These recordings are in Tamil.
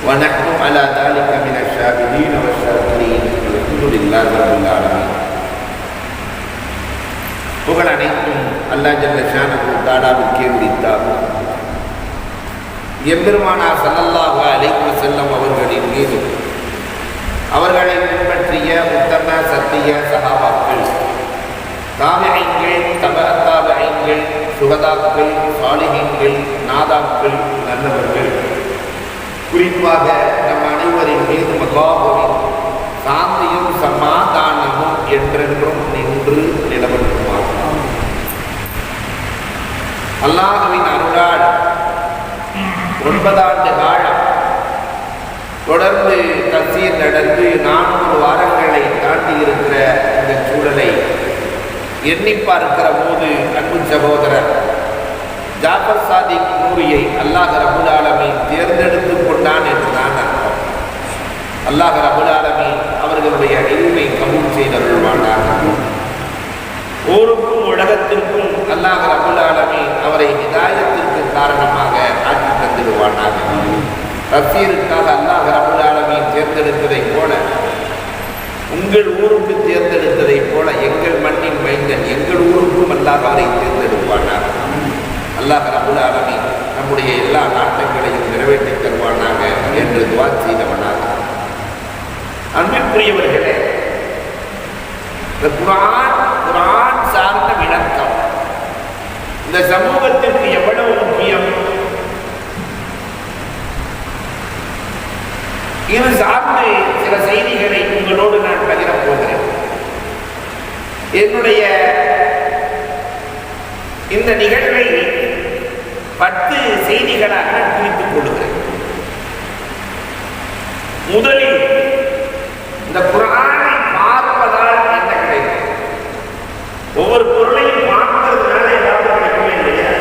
ونحن على ذلك من الشاهدين والشاكرين والحمد لله رب العالمين. புகழ் அனைத்தும் அல்லாஹ் ஜல்ல ஷானஹு தஆலாவுக்கே உரித்தாகும். எம்பெருமானார் ஸல்லல்லாஹு அலைஹி வஸல்லம் அவர்களின் மீது அவர்களை பின்பற்றிய உத்தம சத்திய சஹாபாக்கள், தாபிஈன்கள், தபஅத் தாபிஈன்கள், சுஹதாக்கள், சாலிஹீன்கள், நாதாக்கள், நல்லவர்கள், குறிப்பாக நம் அனைவரின் மீது அல்லாஹ்வின் சாந்தியும் சமாதானமும் என்றென்றும் நின்று நிலவட்டுமாக. அல்லாஹ்வின் அருளால் 9 ஆண்டு காலம் தொடர்ந்து தஃசீர் நடந்து 400 வாரங்களை தாண்டி இருக்கிற இந்த சூழலை எண்ணி பார்க்கிற போது அன்பு சகோதரர் ஜாஃபர் சாதிக் நூரியை அல்லாஹ் ரப்புல் ஆலமீன் தேர்ந்தெடுத்து கொண்டான் என்று நான் அர்த்தம். அல்லாஹ் ரப்புல் ஆலமீன் அவர்களுடைய இல்மை கபூல் செய்தருள்வானாக. ஊருக்கும் உலகத்திற்கும் அல்லாஹ் ரப்புல் ஆலமீன் அவரை ஹிதாயத்திற்கு காரணமாக ஆக்கி தந்திடுவானாக. தஃசீருக்காக அல்லாஹ் ரப்புல் ஆலமீன் தேர்ந்தெடுத்ததைப் போல, உங்கள் ஊருக்கு தேர்ந்தெடுத்ததைப் போல எங்கள் மண்ணின் மைந்தன் எங்கள் ஊருக்கும் அல்லாஹ் அவரை தேர்ந்தெடுப்பானாக. அல்லாஹ் ரப்புல் ஆலமீன் நம்முடைய எல்லா நாட்டங்களையும் நிறைவேற்றி தருவானாக என்று துஆ செய்தவனாக. அன்பிற்குரியவர்களே, இந்த குர்ஆன் சார்ந்த விளக்கம் இந்த சமூகத்திற்கு எவ்வளவு முக்கியம்? இது சார்ந்து சில செய்திகளை உங்களோடு நான் பகிரப் போகிறேன். என்னுடைய இந்த நிகழ்வை 10 செய்திகளாக நான் பிரித்துக் கொள்கிறேன். முதலில் இந்த குர்ஆனை பார்ப்பதால் என்ன கிடைக்கும்? ஒவ்வொரு பொருளையும் பார்ப்பதனால ஏதாவது கிடைக்குமே இல்லையா?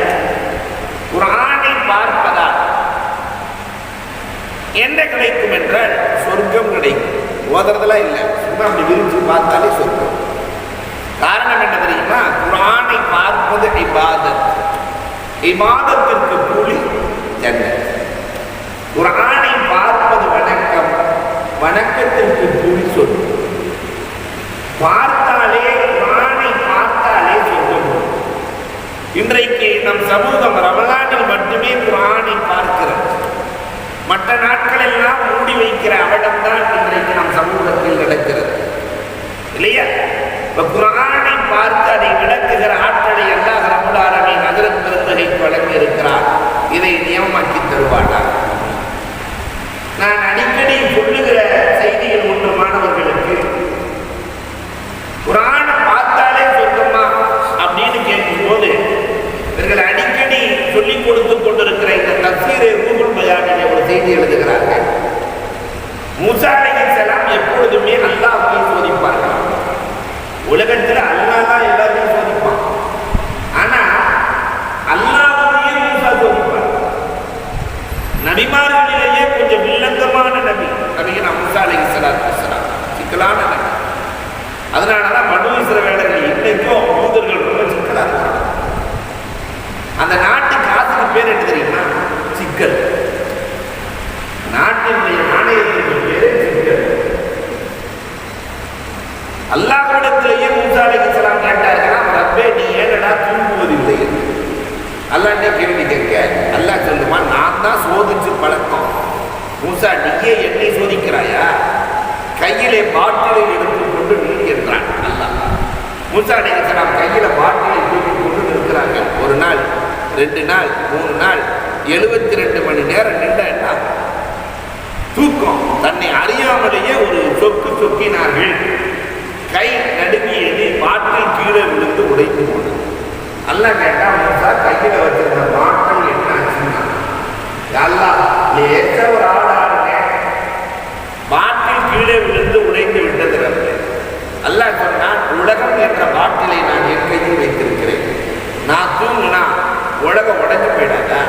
குர்ஆனை பார்ப்பதால் என்ன கிடைக்கும் என்றால் சொர்க்கம் கிடைக்கும். ஓதுறதெல்லாம் இல்லை, சும்மா அப்படி விரிச்சு பார்த்தாலே சொர்க்கம். காரணம் என்ன தெரியுமா? குர்ஆனை பார்ப்பது இபாதத், இபாதத்திற்கு கூலி ஜன்னத். குர்ஆனை பார்ப்பது வணக்கம், வணக்கத்திற்கு கூலி சொர்க்கம். பார்த்தாலே, குர்ஆனை பார்த்தாலே சொர்க்கம். இன்றைக்கு நம் சமூகம் ரமலானில் மட்டுமே குர்ஆனை பார்க்கிறது. மற்ற நாட்கள் எல்லாம் மூடி வைக்கிற அவலம் தான் இன்றைக்கு நம் சமூகத்தில் நடக்கிறது இல்லையா? குர்ஆனை பார்த்து அதை விளக்குகிற ஆற்றலை அல்லாஹ் ரப்புல் ஆலமீன் ஹஜ்ரத் பெருந்தகைக்கு வழங்கி இருக்கிறார். இதை நியமமாக்கி தருவானார். நான் அடிக்கடி சொல்லுகிற செய்திகள் ஒன்று மாணவர்களுக்கு, குர்ஆனை பார்த்தாலே சொர்க்கமா அப்படின்னு கேட்கும்போது இவர்கள் அடிக்கடி சொல்லிக் கொடுத்து கொண்டிருக்கிற இந்த தஃசீரே ரூஹுல் பயானிலே ஒரு செய்தி எழுதுகிறார்கள். மூசா அலைஹிஸ்ஸலாம் எப்பொழுதுமே அல்லாஹ்வை சோதிப்பார்கள். உலகத்தில் அல்லாஹ் தான் எல்லாரையும் சோதிப்பான். ஆனா அல்லாஹ்வையே மூசா சோதிப்பார். நபிமார்களிலேயே கொஞ்சம் வில்லங்கமான நபி நபிகள் மூசா அலைஹிஸ்ஸலாத்து வஸ்ஸலாம், சிக்கலான நபி. அதனாலதான் பனு இஸ்ரவேலர்கள் இன்னைக்கும் யூதர்கள் ரொம்ப சிக்கலா இருக்காங்க. அந்த நாட்டு காசுக்கு பேர் என்ன தெரியுமா? சிக்கல். நாட்டினுடைய நாணயத்திற்கு பேரு சிக்கல். அல்லாஹ்விடத்திலேயே மூசா அலைஹிஸ்ஸலாம் கேட்டார்களா, ரப்பே நீ ஏனடா தூங்குவதில்லை? அல்லாஹ்ட்டே கேள்வி கேட்க அல்லாஹ் சொல்லுமா, நான் தான் சோதிச்சு பழக்கம். மூசா, நீயே என்னை சோதிக்கிறாயா? கையிலே பாட்டிலை எடுத்துக் கொண்டு நீ என்றான் அல்லாஹ். மூசா அலைஹிஸ்ஸலாம் கையில பாட்டிலை தூக்கிக் கொண்டு நிற்கிறாங்க. 1 நாள், 2 நாள், 3 நாள், 72 மணி நேரம் நின்ற என்ன தூக்கம். தன்னை அறியாமலேயே ஒரு சொக்கு சொக்கினார்கள். கை நடுங்கியது, பாட்டில் கீழே விழுந்து உடைத்து போனது. அல்லாஹ் கேட்டா, மூசா கையில வச்சிருந்த பாட்டில் என்ன ஆச்சுன்னா, அல்லாஹ் லேசா ஒரு ஆளாருங்க, பாட்டில் கீழே விழுந்து உடைந்து விட்டது. அல்லாஹ் சொன்னான், உலகம் என்ற பாட்டிலை நான் என் கையில் வைத்திருக்கிறேன். நான் தூங்குனா உலகம் உடைஞ்சு போயிடாதா?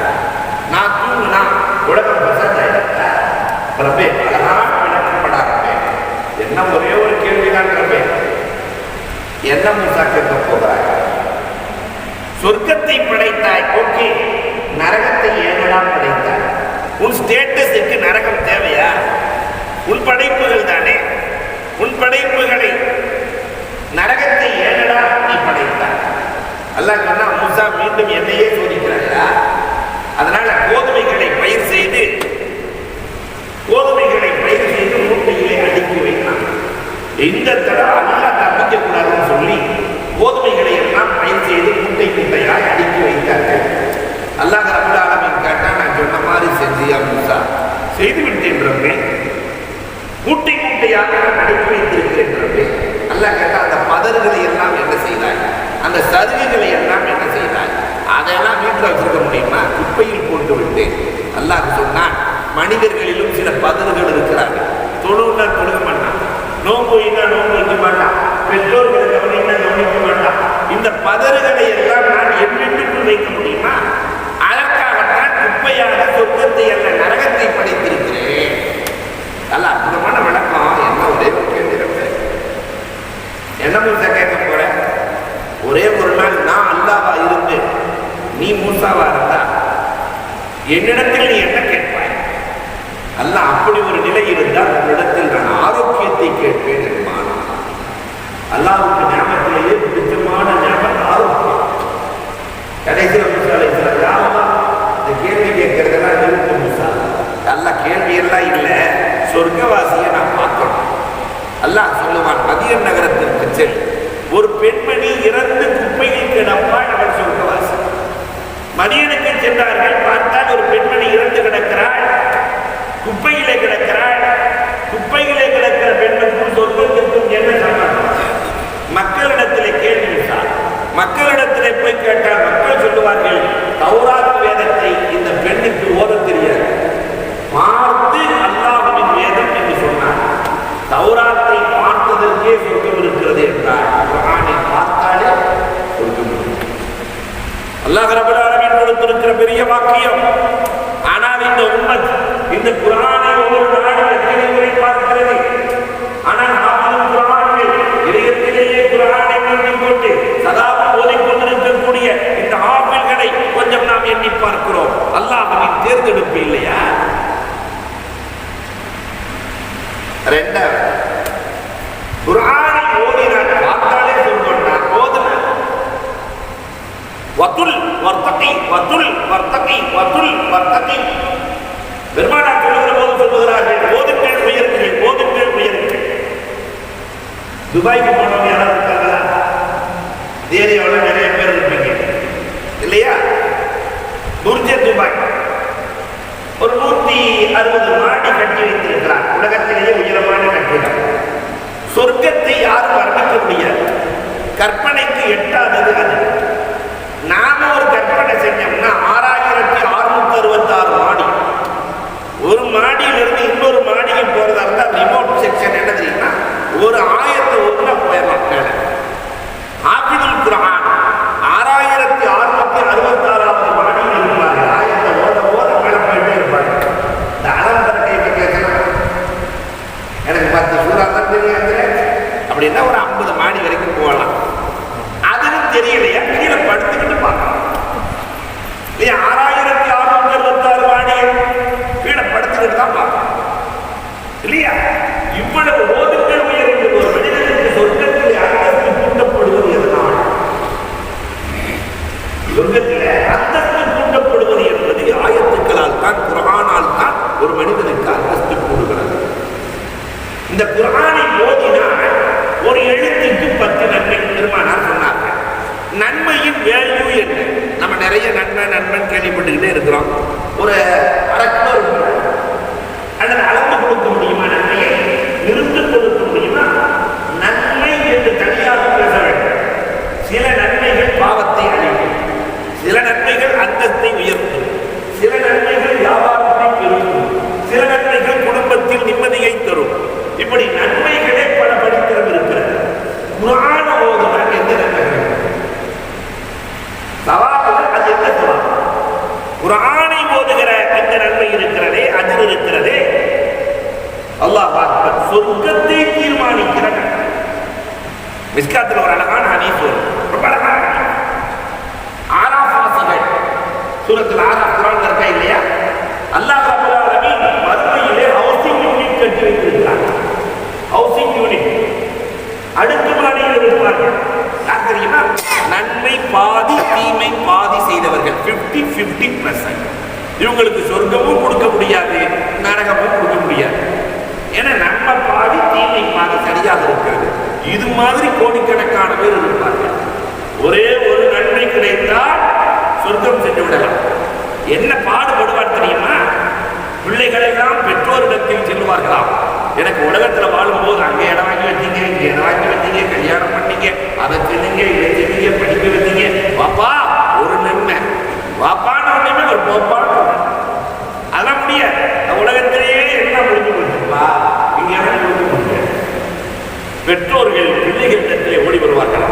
நான் தூங்குனா உலகம் பசந்தாயிடாதா? ரப்பே அழகான விளக்கப்படாதே. என்ன ஒரே ஒரு கேள்விதான் ரப்பே, என்ன மூசா கேட்க போகிறாய்? சொர்க்கத்தை படைத்தாய், ஓகே, நரகத்தை ஏனடா படைத்தாய்? உன் ஸ்டேட்டஸுக்கு நரகம் தேவையா? உன் படைப்புகள் தானே. உன் படைப்புகளை நரகத்தை ஏனடா நீ படைத்தாய்? அல்லாஹ் சொன்னா மூசா மீண்டும் என்னையே சோதிக்கிறாயா? அதனால கோதுமைகளை பயிர் செய்து மூட்டையிலே அடுக்கி வைத்தான். எந்த தடவை அல்லாஹ் தப்பிக்க கூடாதுன்னு சொல்லி கோதுமைகளை எல்லாம் பயிர் செய்து மூட்டையாய் அடுக்கி வைத்தார்கள். அல்லாஹ் ரப்பல் ஆலமீன் கேட்டா, நான் சொன்ன மாதிரி செஞ்சியா மூசா? செய்து விட்டேன். மூட்டையாக நான் அடுக்கி வைத்திருக்கிறேன். அல்லாஹ் கேட்டா, அந்த பதறுகளை எல்லாம் என்ன செய்தாய்? அந்த சருகுகளை எல்லாம் என்ன செய்தாய்? அதெல்லாம் வீட்டில் வச்சிருக்க முடியுமா? குப்பையில் போட்டு விட்டேன். அல்லாஹ் சொன்னான், மனிதர்களிலும் சில பதறுகள் இருக்கிறார்கள். தொழுனா தொழுக மாட்டான், நோன்பு வைக்க மாட்டான், பெற்றோர்களை கவனிக்க மாட்டான். இந்த பதறுகளை எல்லாம் நான் என் வீட்டுக்குள் வைக்க முடியுமா? அதற்காகத்தான் குப்பையாக சொர்க்கத்தை அல்ல நரகத்தை படைத்திருக்கிறேன். நல்ல அற்புதமான விளக்கம். என்ன ஒரே கேள்வி என்ன மூசா கேட்க போற? ஒரே ஒரு நாள் நான் அல்லாவா இருந்து நீ மூசாவா இருந்தா என்னிடத்தில் நீ என்ன கேட்பாய்? அல்ல அப்படி ஒரு நிலை இருந்தால் உன்னிடத்தில் நான் ஆரோக்கியத்தை கேட்பேன் என்பான். அல்லாஹ்வுக்கு ஞாபகத்திலேயே பிடிச்சமான ஞாபகம் ஆரோக்கியம். கடைசியில் மூசா அலைஹிஸ்ஸலாம் இந்த கேள்வி கேட்கறதெல்லாம் நிறுத்த மூசா. அல்ல கேள்வி எல்லாம் இல்லை, சொர்க்கவாசியை நான் பார்க்கணும். அல்லாஹ் சொல்லுவான், மதியன் நகரத்திற்கு செல். ஒரு பெண்மணி இறந்து குப்பையில் கிடப்பாள், அவள் சொர்க்கவாசி. மதியனுக்கு சென்றார்கள், பார்த்தால் ஒரு பெண்மணி இறந்து கிடக்கிறாள், குப்பையிலே கிடக்கிறாள். குப்பையிலே கிடக்கிற பெண்ணுக்கும் சொர்க்கத்திற்கும் என்ன சம்பந்தம்? மக்களிடத்திலே கேள்வி விட்டார். மக்களிடத்திலே போய் கேட்டால் மக்கள் சொல்லுவார்கள், தௌராத் வேதத்தை இந்த பெண்ணுக்கு ஓத தெரியாது, பார்த்து அல்லாஹ்வின் வேதம் என்று சொன்னார். தௌராத்தை பார்த்ததற்கே சொர்க்கம் இருக்கிறது என்றார். குர்ஆனை பார்த்தாலே சொர்க்கம் இருக்கிறது. அல்லாஹ் ரப்பல் ஆலமீன் கொடுத்திருக்கிற பெரிய வாக்கியம். ஆனால் இந்த உம்மத் இந்த குர்ஆனை ஒவ்வொரு நாளும் எத்தனை முறை பார்க்கிறது? ஆனால் ஆபத்தும் குர்ஆன்கள் இதயத்திலேயே குர்ஆனை மீண்டும் போட்டு சதாவும் ஓதிக்கொண்டிருக்கக்கூடிய இந்த ஆபில்களை கொஞ்சம் நாம் எண்ணி பார்க்கிறோம். அல்லாஹ்வின் தேர்ந்தெடுப்பு இல்லையா? ரெண்டாவது, குர்ஆனை ஓதினார், பார்த்தாலே சொல்றார், ஓதினார். வதுல் வர்தகி வதுல் வர்தகி வதுல் வர்தகி. பெருமானார் சொல்லுகிற போது சொல்லுகிறார்கள், ஓதுங்கள் உயருங்கள், ஓதுங்கள் உயருங்கள். துபாய்க்கு போனவங்க யாராவது இருக்காங்களா? ஏரியாவில் நிறைய பேர் இருப்பீங்க இல்லையா? துர்ஜே துபாய் ஒரு 160 மாடி கட்டி வைத்திருக்கிறார். உலகத்திலேயே உயரமான கட்டிடம். சொர்க்கத்தை யாரும் வர்ணிக்க முடியாது, கற்பனைக்கு எட்டாதது அது. நாம ஒரு கற்பனை செஞ்சோம்னா 6666 மாடி. ஒரு மாடியிலிருந்து இன்னொரு மாடிக்கு போறதா இருந்தா ரிமோட் செக்ஷன் என்ன தெரியுமா? ஒரு ஆயத்தை ஒண்ணா போயிடலாம் மேல. ஆபிதுல் குர்ஆன் 6666வது மாடியில் இருப்பாங்க. ஆயத்தை ஓத ஓத மேல போயிட்டே இருப்பாங்க. இந்த அலந்தர கைப்பை கேட்கலாம், எனக்கு 10 சூறா தான் தெரியாது அப்படின்னா ஒரு 50 மாடி வரைக்கும் போகலாம். அதுவும் தெரியலையா? கீழே படுத்துக்கிட்டு பார்க்கலாம் இல்லையா? 6666 மாடி கீழே படுத்துக்கிட்டு தான் பார்க்கலாம் இல்லையா? இவ்வளவு ஓதுங்கள் உயர்ந்து ஒரு மனிதனுக்கு சொர்க்கத்தில் அந்தஸ்து கூட்டப்படுவது எதனால்? சொர்க்கத்தில் அந்தஸ்து கூட்டப்படுவது என்பது ஆயத்துக்களால் தான், குர்ஆனால் தான் ஒரு மனிதனுக்கு அந்தஸ்து கூடுகிறது. இந்த குர்ஆனை ஓதினால் ஒரு எழுத்துக்கு 10 நன்மை பெருமானார் சொன்னார்கள். நன்மையின் வேல்யூ என்ன? நம்ம நிறைய நன்மன் கேள்விப்பட்டுக்கிட்டே இருக்கிறோம். ஒரு அரை கிலோ அல்லது அளந்து கொடுக்க முடியுமா? நன்மையை நிறுத்து கொடுக்க முடியுமா? நன்மை என்று தனியாக பேச வேண்டும். சில நன்மைகள் பாவத்தை அழிக்கும், சில நன்மைகள் அந்தஸ்தை உயர்த்தும், சில நன்மைகள் வியாபாரத்தை பெருக்கும், சில நன்மைகள் குடும்பத்தில் நிம்மதியை தரும். இப்படி நன்மைகளே பல படித்திரம் இருக்கிறது. குர்ஆன் ஓதுனால் எந்த நன்மைகள்? சவாபுகள் அது என்ன சவாபு? குர்ஆனை ஓதுகிற அந்த நன்மை இருக்கிறதே, அஜர் இருக்கிறதே, அல்லாஹ் அக்பர், சொர்க்கத்தை தீர்மானிக்கிற நன்மை. மிஸ்காத்தில் ஒரு அழகான ஹதீஸ் வரும், ரொம்ப அழகான ஆராஃப் வாசிகள். சூரத்துல் ஆராஃப் குர்ஆன்ல இருக்கா இல்லையா? அல்லாஹ் ரப்பல் ஆலமீன் சொல்வார்களாம், எனக்கு உலகத்துல வாழும்போது அங்கே இடம் வாங்கி வச்சீங்க, இங்க இடம் வாங்கி வச்சீங்க, கல்யாணம் பண்ணீங்க, அதை செஞ்சீங்க, இதை செஞ்சீங்க, படிக்க வச்சீங்க, வாப்பா ஒரு நன்மை, வாப்பான்னு ஒண்ணுமே ஒரு போப்பான்னு அதெல்லாம் முடியாது. உலகத்திலேயே என்ன முடிஞ்சு போச்சுப்பா, இங்க இடம் முடிஞ்சு போச்சு. பெற்றோர்கள் பிள்ளைகளிடத்திலே ஓடி வருவார்களா,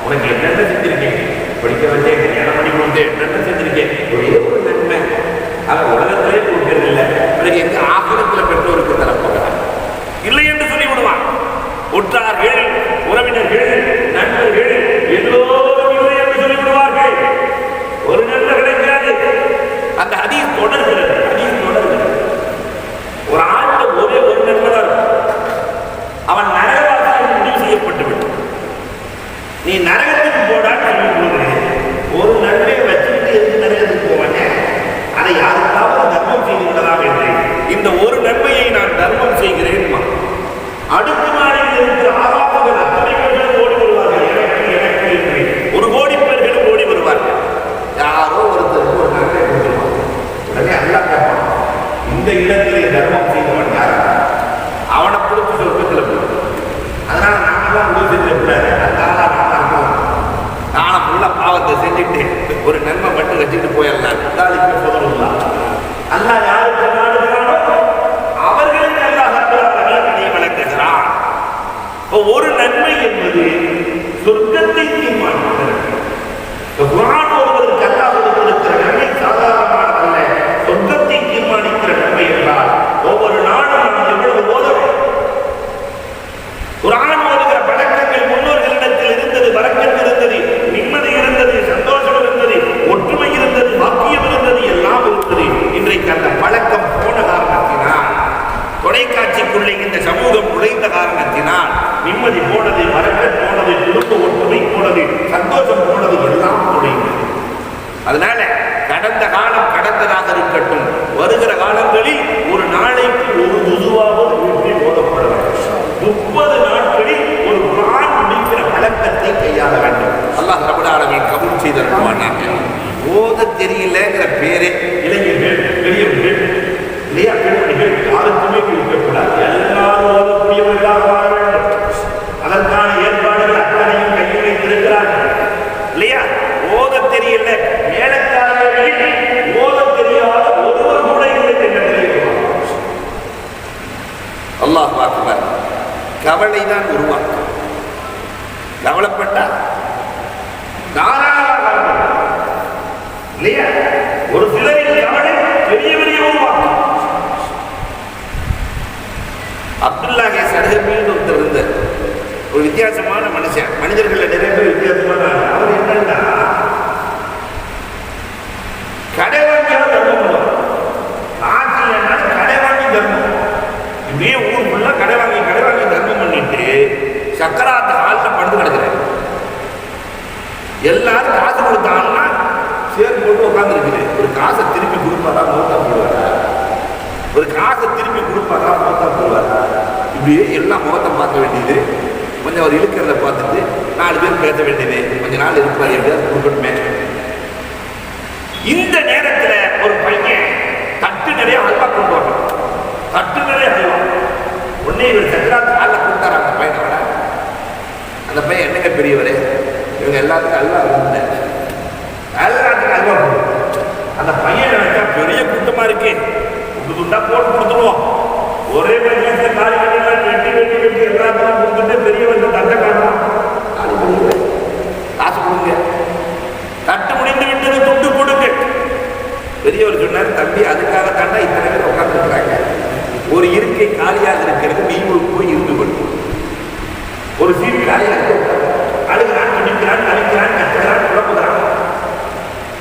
உனக்கு என்னென்ன செஞ்சிருக்கேன், படிக்க வச்சேன், கல்யாணம் பண்ணி கொடுத்தேன், என்னென்ன செஞ்சிருக்கேன், ஒரே ஒரு நன்மை, அதை உலகத்திலே கொடுக்கிறது இல்லை, பிறகு எங்க ஆசிரத்தில் பெற்றோருக்கு தரப்போகிறார் இல்லை என்று சொல்லி விடுவான். உற்றார்கள், உறவினர்கள், நண்பர்கள் எல்லோரும் இல்லை என்று சொல்லி விடுவார்கள். ஒரு நன்மை கிடைக்காது. அந்த ஹதீஸ் தொடர்கிறது. ஒரு ஆண்டு ஒரே ஒரு நன்மை தான் அவன் நரகவாசியாக முடிவு செய்யப்பட்டு விட்டான். நீ நரகத்துக்கு போடான்னு சொல்லி கொடுக்குறேன். ஒரு நன்மையை வச்சுக்கிட்டு எதுக்கு நரகத்துக்கு போவாங்க? அதை யாருக்காவது தர்மம் செய்து விடலாம் என்று இந்த ஒரு நன்மையை நான் தர்மம் செய்கிறேன். அடுத்த நாளில் இருக்கிற ஆறாப்புகள் அத்தனை பேர்களும் ஓடி வருவார்கள். எனக்கு என்று 1 கோடி பேர்களும் ஓடி வருவார்கள். யாரோ ஒருத்தருக்கு ஒரு நன்மை கொடுத்துருவாங்க. உடனே அல்லாஹ் கேட்பான், இந்த இடத்திலே தர்மம் செய்தவன் யாரா? அவனை கொடுத்து சொர்க்கத்தில் போடுவோம். அதனால நாமெல்லாம் முடிவு செஞ்சிடக்கூடாது. அதனால நாளை ஃபுல்லா பாவத்தை செஞ்சுட்டு ஒரு நன்மை மட்டும் வச்சுட்டு போயிடலாம். தாலிக்கு சொல்லலாம். அல்லாஹ் யாருக்கு நாடுகிறானோ அவர்களுக்கு அல்லாஹ் நீ வழங்குகிறான். ஒரு நன்மை என்பது சொர்க்கத்தை தீர்மானிக்கிறது. குர்ஆன் ஓதுவதற்கு அல்லாஹ் கொடுத்திருக்கிற நன்மை சாதாரணமானதல்ல. சொர்க்கத்தை தீர்மானிக்கிற நன்மை என்றால் ஒவ்வொரு நாளும் நாம் எவ்வளவு ஓதணும். குர்ஆன் ஓதுகிற பழக்கங்கள் முன்னோர்களிடத்தில் இருந்தது. வரக்கத்து இருந்தது, நிம்மதி இருந்தது, சந்தோஷம் இருந்தது, ஒற்றுமை இருந்தது, பாக்கியம் இருந்தது, எல்லாம் இருந்தது. இன்றைக்கு அந்த பழக்கம் போன காரணத்தினால், தொலைக்காட்சிக்குள்ளே இந்த சமூகம் நுழைந்த காரணத்தினால் நிம்மதி போனது, வரக்கத் போனது, குடும்ப ஒற்றுமை போனது, சந்தோஷம் போனது, எல்லாம் நுழைந்தது. அதனால கடந்த காலம் கடந்ததாக இருக்கட்டும், வருகிற காலங்களில் ஒரு நாளைக்கு ஒரு ஜுஸுவாவது வீட்டில் ஓதப்பட வேண்டும். 30 நாட்களில் ஒரு குர்ஆன் முடிக்கிற பழக்கத்தை கையாள வேண்டும். அல்லாஹ் ரப்பல் ஆலமீன் கபூல் செய்திருப்பானாக. ஓத தெரியலங்கிற பேரே இளைஞர்கள், பெரியவர்கள், இல்லையா, பெண்மணிகள் யாருக்குமே இருக்கக்கூடாது. எல்லாரும் ஓதக்கூடியவர்களாக வாழ வேண்டும். அதற்கான ஏற்பாடுகள் அத்தனையும் கையில் வைத்திருக்கிறார்கள், இல்லையா? ஓத தெரியல, மேலக்காரர்கள் ஓத தெரியாத ஒருவர் கூட இல்லை என்ற நிலையில் அல்லாஹ் அக்பர். கவலை தான் உருவாக்கும். கவலைப்பட்டா தாராளமாக, இல்லையா? ஒரு சிலரின் கவலை பெரிய பெரிய உருவாக்கும். அப்துல்லா சடகமின்னு ஒருத்தர் இருந்தார். ஒரு வித்தியாசமான மனுஷன். மனிதர்கள் நிறைய பேர் வித்தியாசமான. அவர் என்னன்னா, கடை வாங்கியாலும் தர்மம் பண்ணுவார். நாட்டில் கடை வாங்கி தர்மம், இப்படியே ஊர் ஃபுல்லா கடை வாங்கி தர்மம் பண்ணிட்டு சக்கராத்த ஹாலில் படுத்து கிடக்குறாரு. எல்லாரும் காசு கொடுத்தாங்கன்னா சேர் போட்டு உட்காந்துருக்குது. ஒரு காசை திருப்பி கொடுப்பாரா, மௌத்தா போடுவாரா? ஒரு காசை திருப்பி கொடுப்பாரா, மௌத்தா போடுவாரா? இப்படியே எல்லாம் முகத்தை பார்க்க வேண்டியது. கொஞ்சம் அவர் இழுக்கிறத பார்த்துட்டு 4 பேர் பேச வேண்டியது. கொஞ்ச நாள் இருப்பார், எப்படியாவது கொடுக்கணுமே. இந்த நேரத்தில் ஒரு பையன் தட்டு நிறைய அல்வா கொண்டு வரணும். தட்டு நிறைய அல்வா. உடனே இவர் சக்கராத்து ஹாலில் கொடுத்தாரு அந்த பையனோட. அந்த பையன் என்னங்க பெரியவர், இவங்க எல்லாத்துக்கும் அல்வா கொடுத்தாரு. எல்லாத்துக்கும் அல்வா கொடுக்கும். அந்த பையன் நினைச்சா பெரிய கூட்டமா இருக்கு, துண்டா போட்டு கொடுத்துருவோம். ஒரே மனுஷன் காலி வெட்டி எல்லாத்தையும் கொடுத்துட்டு பெரியவங்க தட்டை காட்டலாம். காசு கொடுங்க, தட்டு முடிந்து விட்டது, துண்டு கொடுங்க. பெரியவர் சொன்னார், தம்பி அதுக்காக தாண்டா இத்தனை பேர் உட்கார்ந்து இருக்கிறாங்க. ஒரு இருக்கை காலியாக இருக்கிறது, நீ போய் இருந்து கொண்டு ஒரு சீட் காலியாக அழுகிறான், துடிக்கிறான், அழிக்கிறான், கத்துகிறான், குழப்புகிறான்.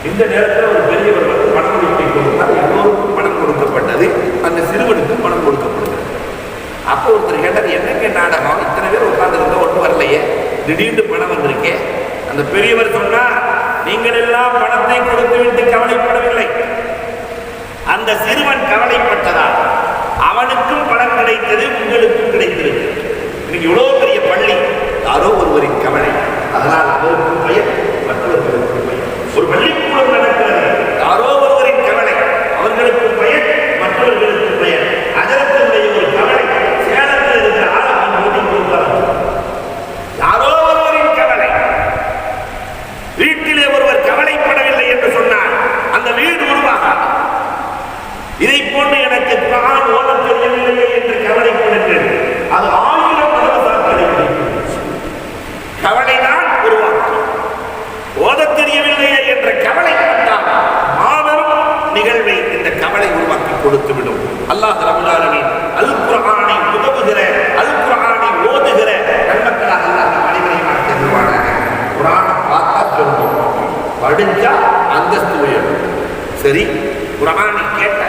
இந்த நேரத்தில் ஒரு பெரியவர் வந்து பணம் கொடுத்து கொடுத்தால் எல்லோருக்கும் பணம் கொடுக்கப்பட்டது. அந்த சிறுவனுக்கு பணம் கொடுக்கப்படுகிறது. அப்போ ஒருத்தர் கேட்டார், என்னங்க நாடகம், இத்தனை பேர் உட்கார்ந்துருந்தா ஒன்றும் வரலையே, திடீர்னு பணம் வந்திருக்கே. அந்த பெரியவர் சொன்னார், நீங்கள் எல்லாம் பணத்தை கொடுத்து விட்டு கவலைப்படவில்லை. அந்த சிறுவன் கவலைப்பட்டதால் அவனுக்கும் பணம் கிடைத்தது, உங்களுக்கும் கிடைத்திருக்கு. இன்னைக்கு இவ்வளவு பெரிய பள்ளி, யாரோ ஒருவரின் கவலை, அதனால் அவருக்கும் பயன், மற்றவர்களுக்கும் பயன். ஒரு பள்ளிக்கூடம் நடக்கிறது, யாரோ ஒருவரின் கவலை, அவர்களுக்கும் பயன், மற்றவர்களுக்கும் பயன். அதற்குடைய ஒரு எனக்கு குர்ஆன் ஓத தெரியவில்லையே என்று கவலைப்படுங்கள். அது 1000 மதரசாக்களை கவலைதான் உருவாக்கும். ஓத தெரியவில்லையே என்ற கவலைப்பட்டால் மாபெரும் நிகழ்வை இந்த கவலை உருவாக்கி கொடுத்துவிடும். அல்லாஹ் ரப்பல் ஆலமீன் அல் குர்ஆனை உதவுகிற, அல் குர்ஆனை ஓதுகிற நன்மக்களாக அல்லாஹ் அனைவரையும் ஆக்கி தருவானாக. குர்ஆனை பார்த்தா சொல்லும், படிச்சா அந்தஸ்து உயரும். சரி, குர்ஆனை கேட்ட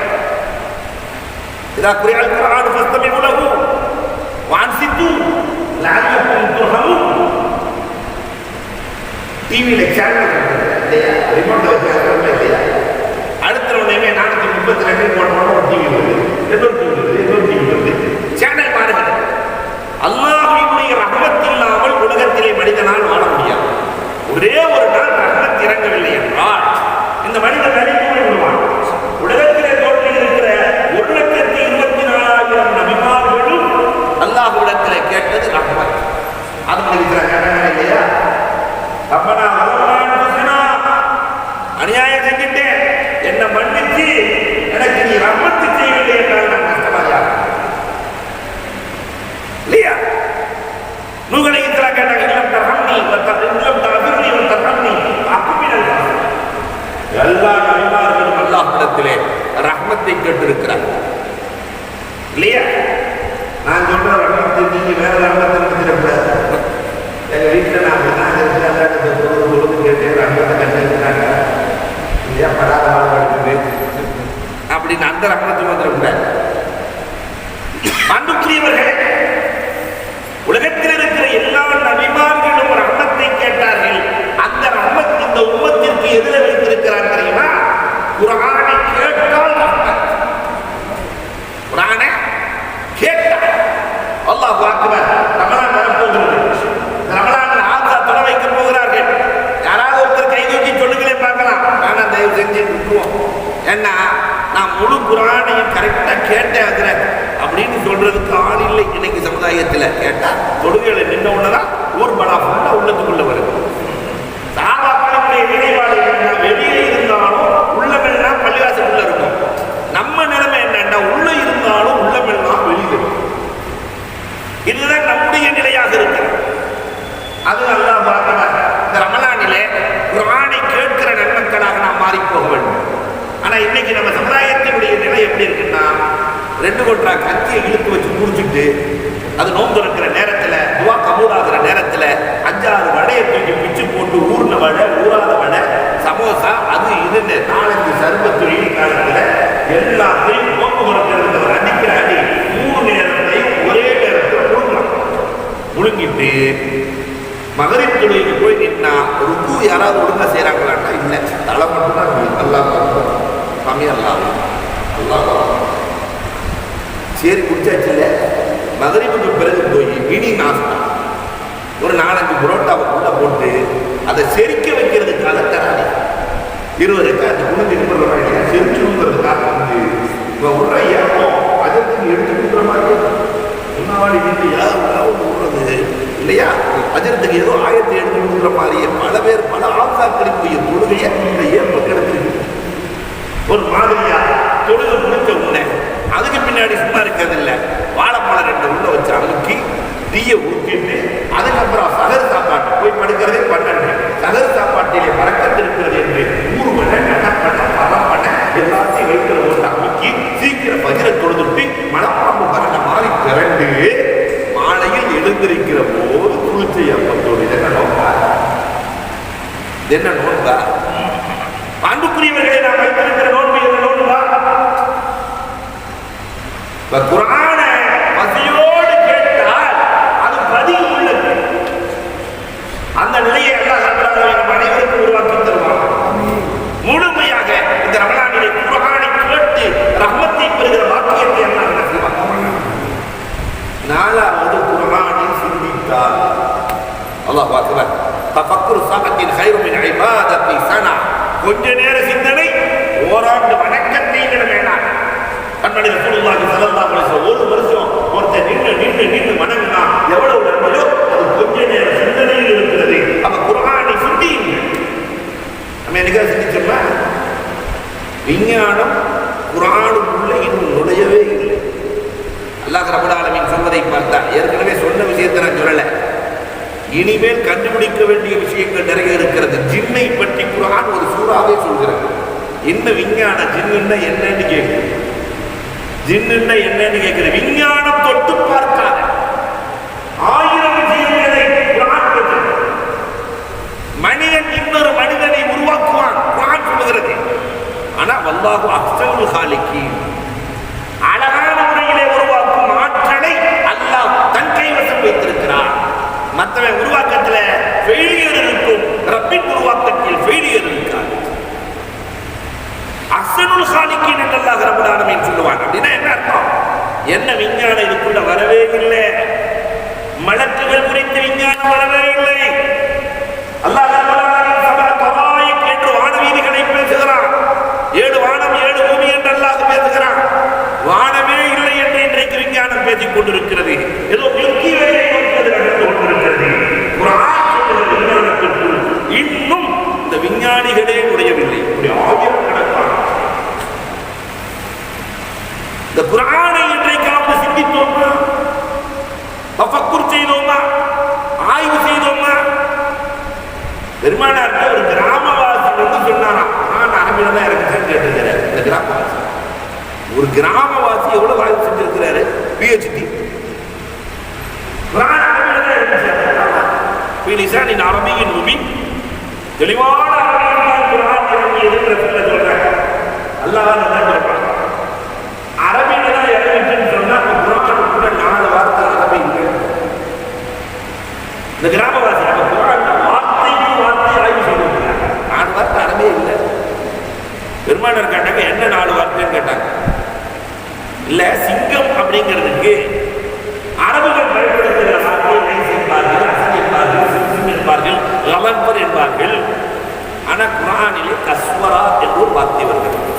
இதா குர்ஆன் குர்ஆன் ஃபஸ்தமிஉ லஹு வஅன்சித்து லஅல்லக்கும் துர்ஹமூன். டிவியில சேனல் இல்லையா, ரிமோட் வச்சிருக்கோம் இல்லையா, அடுத்த உடனே 432 போட்டோட ஒரு டிவி வருது, ஏதோ டிவி வருது, சேனல் பாருங்க. அல்லாஹ்வினுடைய ரஹ்மத் இல்லாமல் உலகத்திலே மனிதனால் வாழ முடியாது. ஒரே ஒரு நாள் ரஹ்மத் இறங்கவில்லை என்றால் இந்த மனிதன் நடிப்பு விடுவான். உலகத்திலே தோன்றி இருக்கிற 1,24,000 நபிமார்களும் அல்லாஹ்விடத்திலே கேட்டது ரஹ்மத். அது கேட்டாங்க இல்லையா, ரப்பனா வலனா அன்ஃபுஸனா, அநியாயம் செஞ்சிட்டேன், என்ன மன்னிச்சு எனக்கு நீ ரஹ்மத் செய்யவில்லை என்றால் நான் கஷ்டமாயா இல்லையா? நூஹ் அலைஹிஸ்ஸலாம் கேட்டாங்க, இல்லம் தர்ஹம்னி இல்லம் தஅஃபிர்னி வ தர்ஹம்னி அக்மினல். எல்லா நபிமார்களும் அல்லாஹ்விடத்திலே ரஹ்மத்தை கேட்டிருக்கிறார்கள் இல்லையா? நான் சொல்ற ரஹ்மத்தை நீங்க வேற ரஹ்மத்தை நினைச்சிடக்கூடாது. எங்க வீட்டில் நான் பொழுது கேட்டேன், ரஹ்மத்தை கண்டிருக்கிறாங்க இல்லையா, படாத வாழ்க்கை அப்படின்னு அந்த ரஹ்மத்துக்கு வந்துடக்கூடாது. அன்புக்குரியவர்களே, உலகத்தில் இருக்கிற எல்லா நபிமார்களும் ரஹ்மத்தை கேட்டார்கள். அந்த ரஹ்மத் இந்த உம்மத்திற்கு எதிர வைத்திருக்கிறார் தெரியுமா? குர்ஆனை கேட்டால் ரஹ்மத். குர்ஆனை கேட்டால் அல்லாஹ் அக்பர். ரமலான் வரப்போகிறது. ரமலானில் ஆசா தொட வைக்க போகிறார்கள். யாராவது ஒருத்தர் கை தூக்கி சொல்லுங்களே பார்க்கலாம். ஆனால் தயவு செஞ்சு விட்டுருவோம். ஏன்னா நான் முழு குர்ஆனையும் கரெக்டாக கேட்டேன் அப்படின்னு சொல்றதுக்கு ஆள் இல்லை இன்னைக்கு சமுதாயத்தில். கேட்டா தொழுகையில நின்ற உடனேதான் ஊர் பலா ஃபுல்லா உள்ளத்துக்குள்ள வருது. சாபாக்களுடைய நினைவாளி வெளியே இருந்தாலும் உள்ளமெல்லாம் பள்ளிவாசலுக்குள்ள இருக்கும். நம்ம நிலைமை என்னன்னா உள்ள இருந்தாலும் உள்ளமெல்லாம் வெளியில் இருக்கும். இதுதான் நம்முடைய நிலையாக இருக்கிறது. அது அல்லாஹ் பார்க்கிறார். இந்த ரமலானிலே குர்ஆனை கேட்கிற நன்மக்களாக நாம் மாறி போக வேண்டும். ஆனா இன்னைக்கு நம்ம சமுதாயத்தினுடைய நிலை எப்படி இருக்குன்னா, 2 கொட்டா கத்தியை இழுத்து வச்சு முடிச்சுட்டு அது நோன்பு இருக்கிற நேரத்தில், துவா கபூலாகிற நேரத்தில் 5-6 வடையை தூக்கி பிச்சு போட்டு ஊர்ன வடை, ஊறாத வடை, சமோசா, அது இதுன்னு 4-5 சர்பத்து வெயில் காலத்தில் எல்லாத்தையும் நோன்பு குறைக்கிறதுக்கு அடிக்கிற அடி 3 நேரத்தையும் ஒரே நேரத்தில் முழுங்கலாம். முழுங்கிட்டு மகரிப் தொழுகைக்கு போய் நின்னா ருக்கு யாராவது ஒழுங்கா செய்கிறாங்களான்னா இல்லை, தலை மட்டும்தான் அல்லாஹ் கம்மி அல்லாஹ் சரி குடிச்சாச்சு இல்லை. மகரிபுக்கு பிறகு போய் இனி நாஸ்தா ஒரு 4-5 புரோட்டாவை உள்ள போட்டு அதை செரிக்க வைக்கிறதுக்காக தராது 20 அது குடிஞ்சு நிமிடுறாங்க. செரிச்சுங்கிறதுக்காக வந்து இப்போ விடுற ஏப்பம் அதற்கு எடுத்து கொடுக்குற மாதிரி முன்னாடி நின்று யாரும் விடுறது இல்லையா? அஜரத்துக்கு ஏதோ ஆயத்தை எடுத்து கொடுக்குற மாதிரியே பல பேர் பல ஆசாக்களுக்கு தொழுகையை இந்த ஏற்பம் கிடைச்சிருக்கு. ஒரு மாதிரியா தொழுகை முடிச்ச உடனே அதுக்கு பின்னாடி சும்மா இருக்கிறது இல்லை, வாழைப்பழம் 2 உள்ள வச்சு அமுக்கி டீயை ஊற்றிட்டு அதுக்கப்புறம் சகர் சாப்பாட்டு போய் படுக்கிறதே 12. சகர் சாப்பாட்டிலே பறக்கத்து இருக்கிறது என்று 100 மணி நடப்பண்ண பரப்பண்ண எல்லாத்தையும் வைக்கிற போட்டு அமுக்கி சீக்கிரம் பகிர தொழுதுட்டு மனப்பாம்பு பறந்த மாதிரி திரண்டு மாலையில் எழுந்திருக்கிற போது குளிச்சை அப்பத்தோடு என்ன நோக்கா? என்ன நோன்பா? அன்புக்குரியவர்களை நாம் வைத்திருக்கிற நோன்பு என்ன நோன்பா? குர்ஆனை பசியோடு கேட்டால் அது பதில் உள்ளது. அந்த நிலையை அல்லாஹ் நம் அனைவருக்கும் உருவாக்கி தருவார். முழுமையாக இந்த ரமலானிலே குர்ஆனை கேட்டு ரஹ்மத்தை பெறுகிற வாக்கியத்தை அல்லாஹ் நசீபாக்குவார். 4வது குர்ஆனை சிந்தித்தால் அல்லாஹ் அக்பர். தஃபக்குரு ஸாஅத்தின் கைரு மின் இபாதத்தி ஸனா. கொஞ்ச நேர சிந்தனை ஓராண்டு வணக்கத்தை விட வேண்டாம். கண்மணி ரசூலுல்லாஹி ஸல்லல்லாஹு அலைஹி வஸல்லம் 1 வருஷம் ஒருத்தர் நின்று வணங்கினா எவ்வளவு நன்மையோ அது கொஞ்ச நேர சிந்தனையில் இருக்கிறது. அப்ப குர்ஆனை சிந்தியுங்கள். நம்ம என்னைக்கா சிந்திச்சோம்னா விஞ்ஞானம் குர்ஆனுக்குள்ள இன்னும் நுழையவே இல்லை. அல்லாஹ் ரப்பல் ஆலமீன் சொல்வதை பார்த்தால், ஏற்கனவே சொன்ன விஷயத்தை நான் சொல்லலை, இனிமேல் கண்டுபிடிக்க வேண்டிய விஷயங்கள் நிறைய இருக்கிறது. ஜின்னை பற்றி குர்ஆன் ஒரு சூறாவே சொல்கிறது. இன்னும் விஞ்ஞான ஜின்னு என்னன்னு கேட்குது, ஜின்னு என்னன்னு கேட்குது. விஞ்ஞானம் தொட்டு பார்க்காத 1000 ஜீவன்களை குர்ஆன் சொல்கிறது. மனிதன் இன்னொரு மனிதனை உருவாக்குவான் குர்ஆன் சொல்கிறது. ஆனா வல்லாஹு அஹ்ஸனுல் காலிகீன், அழகான முறையிலே உருவாக்கும் ஆற்றலை அல்லாஹ் தன் கைவசம் வைத்திருக்கிறான். மற்றவன் உருவாக்கத்துல ஃபெயிலியர் இருக்கும், ரப்பின் உருவாக்கத்தில் ஃபெயிலியர் இருக்காது. அஹ்ஸனுல் காலிகீன் என்று அல்லாஹ் ரப்பல் ஆலமீன் சொல்லுவான். அப்படின்னா என்ன அர்த்தம்? என்ன விஞ்ஞானம் இதுக்குள்ள வரவே இல்லை, மலக்குகள் குறித்த விஞ்ஞானம் வரவே இல்லை. அல்லாஹ் ரப்பல் ஆலமீன் சபா தராயிக் என்று வானவீதிகளை பேசுகிறான். 7 வானம் 7 பூமி என்று அல்லாஹ் பேசுகிறான். வானமே இல்லை என்று இன்றைக்கு விஞ்ஞானம் பேசிக் கொண்டிருக்கிறது. ஏதோ மில்கி வேயை நோக்கி நடந்து கொண்டிருக்கிறது. குர்ஆன் சொல்லுகிற விஞ்ஞானத்திற்குள் இன்னும் இந்த விஞ்ஞானிகளே நுழையவில்லை. ஒரு ஆயிரக்கணக்கான இந்த குர்ஆனை இன்றைக்காவது சிந்தித்தோமா, தஃபக்குர் செய்தோமா, ஆய்வு செய்தோமா? பெருமானார் ஒரு கிராமவாசி வந்து சொன்னாராம், நான் அரபில தான் இறங்கிச்சேன்னு கேட்டிருக்கிறேன். இந்த கிராமவாசி, ஒரு கிராமவாசி எவ்வளவு ஆய்வு செஞ்சிருக்கிறாரு, PhD. குர்ஆன் அரபில தான் இறங்கிச்சாரு. பிலிசானின் அரபியின் முபீன், தெளிவான அரபியில் குர்ஆன் இறங்கியதுன்ற சொல்றாங்க. அல்லாஹ் தான் சொல்றாங்க. அரபியில தான் இறங்கிச்சுன்னு சொன்னா குர்ஆனுக்குள்ள 4 வார்த்தை அரபி இல்லை. இந்த கிராமவாசி நம்ம குர்ஆன் வார்த்தைக்கு வார்த்தை ஆய்வு செய்திருக்கிறாங்க. 4 வார்த்தை அரபியே இல்லை. பெருமானார் கேட்டாங்க, என்ன 4 வார்த்தைன்னு கேட்டாங்க. இல்ல, சிங்கம் அப்படிங்கிறதுக்கு அரபுகள் பயன்படுத்துகிற வார்த்தை ரைஸ் என்பார்கள், அசன் என்பார்கள், சிம்சிம் என்பார்கள், லவன்பர் என்பார்கள். ஆனா குர்ஆனிலே கஸ்வரா என்று ஒரு வார்த்தை வருகிறது.